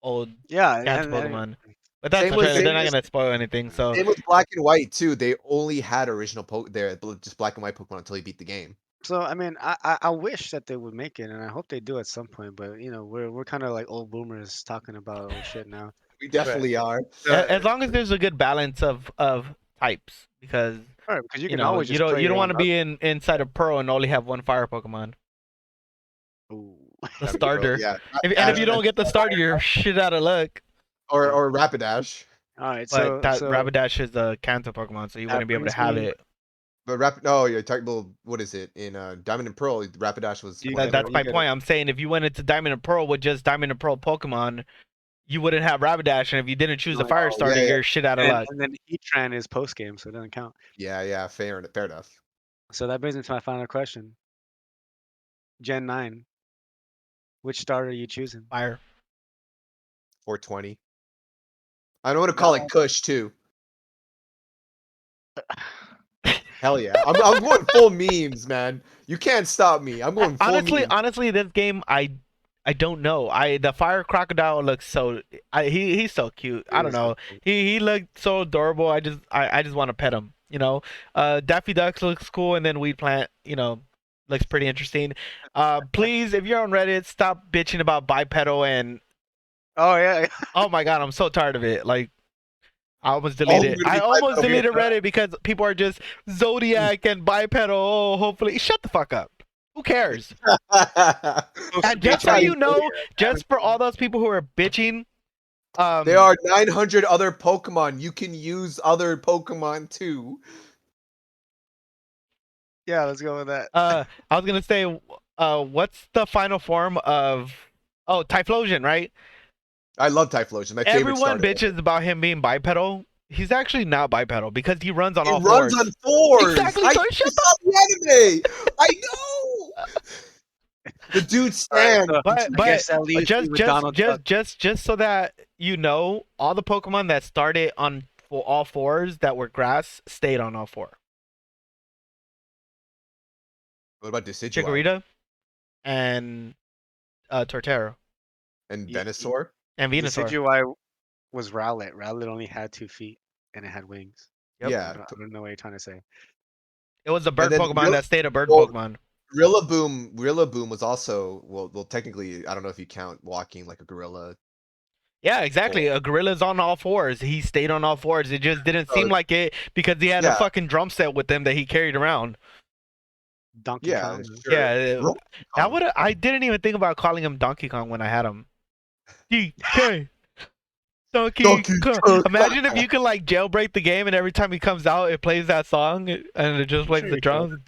old yeah, cancer and Pokemon. But that's same the with trailer. same They're not gonna spoil anything. So same with Black and White too. They only had original there, just Black and White Pokemon until you beat the game. so I mean, I wish that they would make it, and I hope they do at some point. But we're kind of like old boomers talking about old shit now. We But definitely are. as long as there's a good balance of types, because all right, because you can always you just play you your don't own. want to be inside of Pearl and only have one fire Pokemon, Ooh. the Gotta go. starter. Yeah, If Rapidash you don't get the starter, you're shit out of luck. or Rapidash. All right, But that so Rapidash is a Kanto Pokemon, so you that wouldn't be able to brings have me. it. But No, you're talking about what is it in Diamond and Pearl? Rapidash was You one of gotta the. That's you my gotta point. I'm saying if you went into Diamond and Pearl with just Diamond and Pearl Pokemon, you wouldn't have Rapidash, and if you didn't choose the no, fire Oh yeah, starter, yeah, you're shit out of luck. and then Heatran is post game, so it doesn't count. yeah. Fair enough. So that brings me to my final question. Gen 9, which starter are you choosing? Fire. 420. I know what to call it. No. Kush too. Hell yeah. I'm going full memes, man. You can't stop me. I'm going full memes. Honestly, this game I don't know. The fire crocodile looks so. He's so cute. I It don't is so know. cool. He looked so adorable. I just want to pet him. Daffy Duck looks cool, and then Weed Plant, looks pretty interesting. Please, if you're on Reddit, stop bitching about bipedal and Oh yeah. Oh my god, I'm so tired of it. Like I almost All deleted. gonna I be almost bipedal. deleted Reddit because people are just Zodiac and bipedal. Oh, hopefully, shut the fuck up. Who cares? Supposed to And be a just so Everybody you Chinese know, Zodiac. just for all those people who are bitching, There are 900 other Pokemon. You can use other Pokemon too. Yeah, let's go with that. I was gonna say, what's the final form of? Oh, Typhlosion, right? I love Typhlosion. My favorite Everyone starter. bitches about him being bipedal. He's actually not bipedal because he runs on He all runs fours. on fours. Exactly. I So just shut saw the anime. I know. The dude All right, stands. so But I guess that leaves me just with just Donald Duck. just just so that you know, all the Pokemon that started on all fours that were grass stayed on all four. What about Decidueye Chikorita and Torterra and Y- y- Venusaur? and Venusaur. Decidueye was Rowlet. Rowlet only had 2 feet and it had wings. Yep. So Yeah. I don't know what you're trying to say. It was a And bird then Pokemon that stayed a bird well, Pokemon. Rillaboom was also well technically I don't know if you count walking like a gorilla. Yeah, Or, exactly. A gorilla's on all fours. He stayed on all fours. It just didn't so seem like it because he had a yeah, fucking drum set with him that he carried around. Donkey yeah, Kong. sure. Yeah, Donkey that Kong. would I didn't even think about calling him Donkey Kong when I had him. DK. Donkey Donkey Kong. Kong. Imagine if you can like jailbreak the game and every time he comes out, it plays that song and it just I'm plays sure the you could. drums.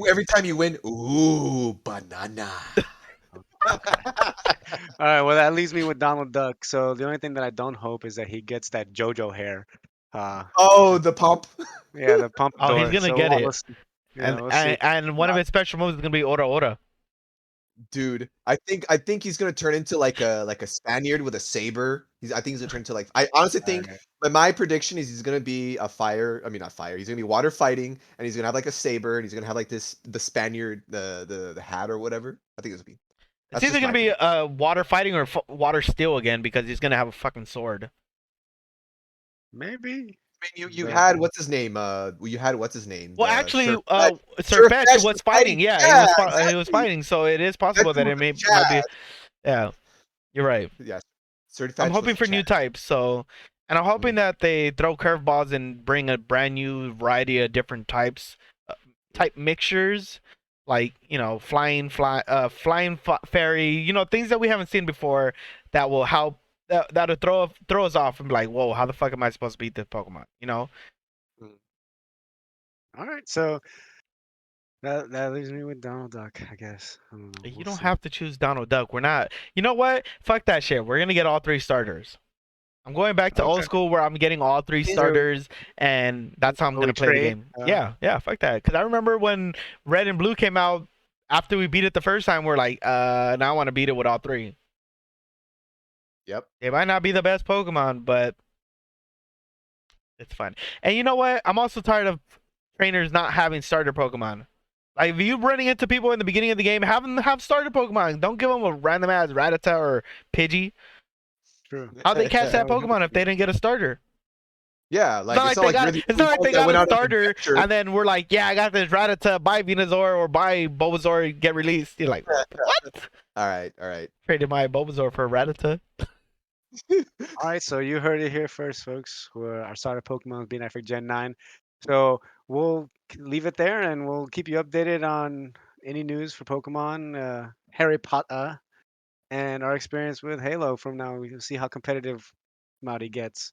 Every time you win, ooh, banana. All right, well that leaves me with Donald Duck. So the only thing that I don't hope is that he gets that JoJo hair. Uh, Oh, the pump. yeah, the Oh, he's Pompadour. gonna So get we'll it. see. Yeah, And we'll see. and, and one of his special moves is gonna be Ora Ora. Dude, I think he's gonna turn into like a Spaniard with a saber. I think he's gonna turn into like I honestly All think right. but my prediction is he's gonna be a fire. I mean not fire. He's gonna be water fighting, and he's gonna have like a saber, and he's gonna have like the Spaniard the hat or whatever. I think it's gonna be. It's That's either just gonna my be prediction. water fighting or water steel again because he's gonna have a fucking sword. Maybe. I mean, you But had what's his name? You had what's his name? Well, The actually, Surfetch. Sirfetch Surfetch was was fighting. fighting. Yeah, Yeah, he was exactly. fighting. So it is That possible dude that was it a might be. Chad. Yeah, you're right. Yes, I'm Surfetch was hoping a for Chad. new types. So, and I'm hoping Mhm. that they throw curveballs and bring a brand new variety of different types, type mixtures, like flying fairy. Things that we haven't seen before that will help. That'll throw us off and be like, whoa, how the fuck am I supposed to beat this Pokemon? Mhm. all right, so that leaves me with Donald Duck, I guess. I don't know. You We'll don't see. have to choose Donald Duck. We're not. You know what? Fuck that shit. We're gonna get all three starters. I'm going back to old Okay. school where I'm getting all three So starters, and that's how I'm will we gonna play the trade? game. Yeah, fuck that. Because I remember when Red and Blue came out, after we beat it the first time, we're like, now I want to beat it with all three. Yep. They might not be the best Pokemon, but it's fun. And you know what? I'm also tired of trainers not having starter Pokemon. Like, if you running into people in the beginning of the game, have them have starter Pokemon. Don't give them a random ass Rattata or Pidgey. True. How'd they catch that That would help Pokemon if you. they didn't get a starter? Yeah, It's like not it's like not they like got. you're the It's only not like one they that got went a on an starter, adventure. and then we're like, yeah, I got this Rattata, buy Venusaur or buy Bulbasaur, get released. You're like, what? All right, all right. Traded my Bulbasaur for a Rattata. All right, so you heard it here first, folks. Our starter Pokemon is being for Gen 9. So we'll leave it there and we'll keep you updated on any news for Pokemon, Harry Potter, and our experience with Halo from now. We'll see how competitive Mauri gets.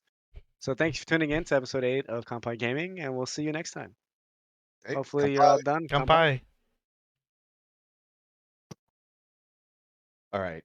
So thanks for tuning in to episode 8 of Kanpai Gaming, and we'll see you next time. Hey, Hopefully you're all Kanpai. done. Kanpai. Kanpai. All right.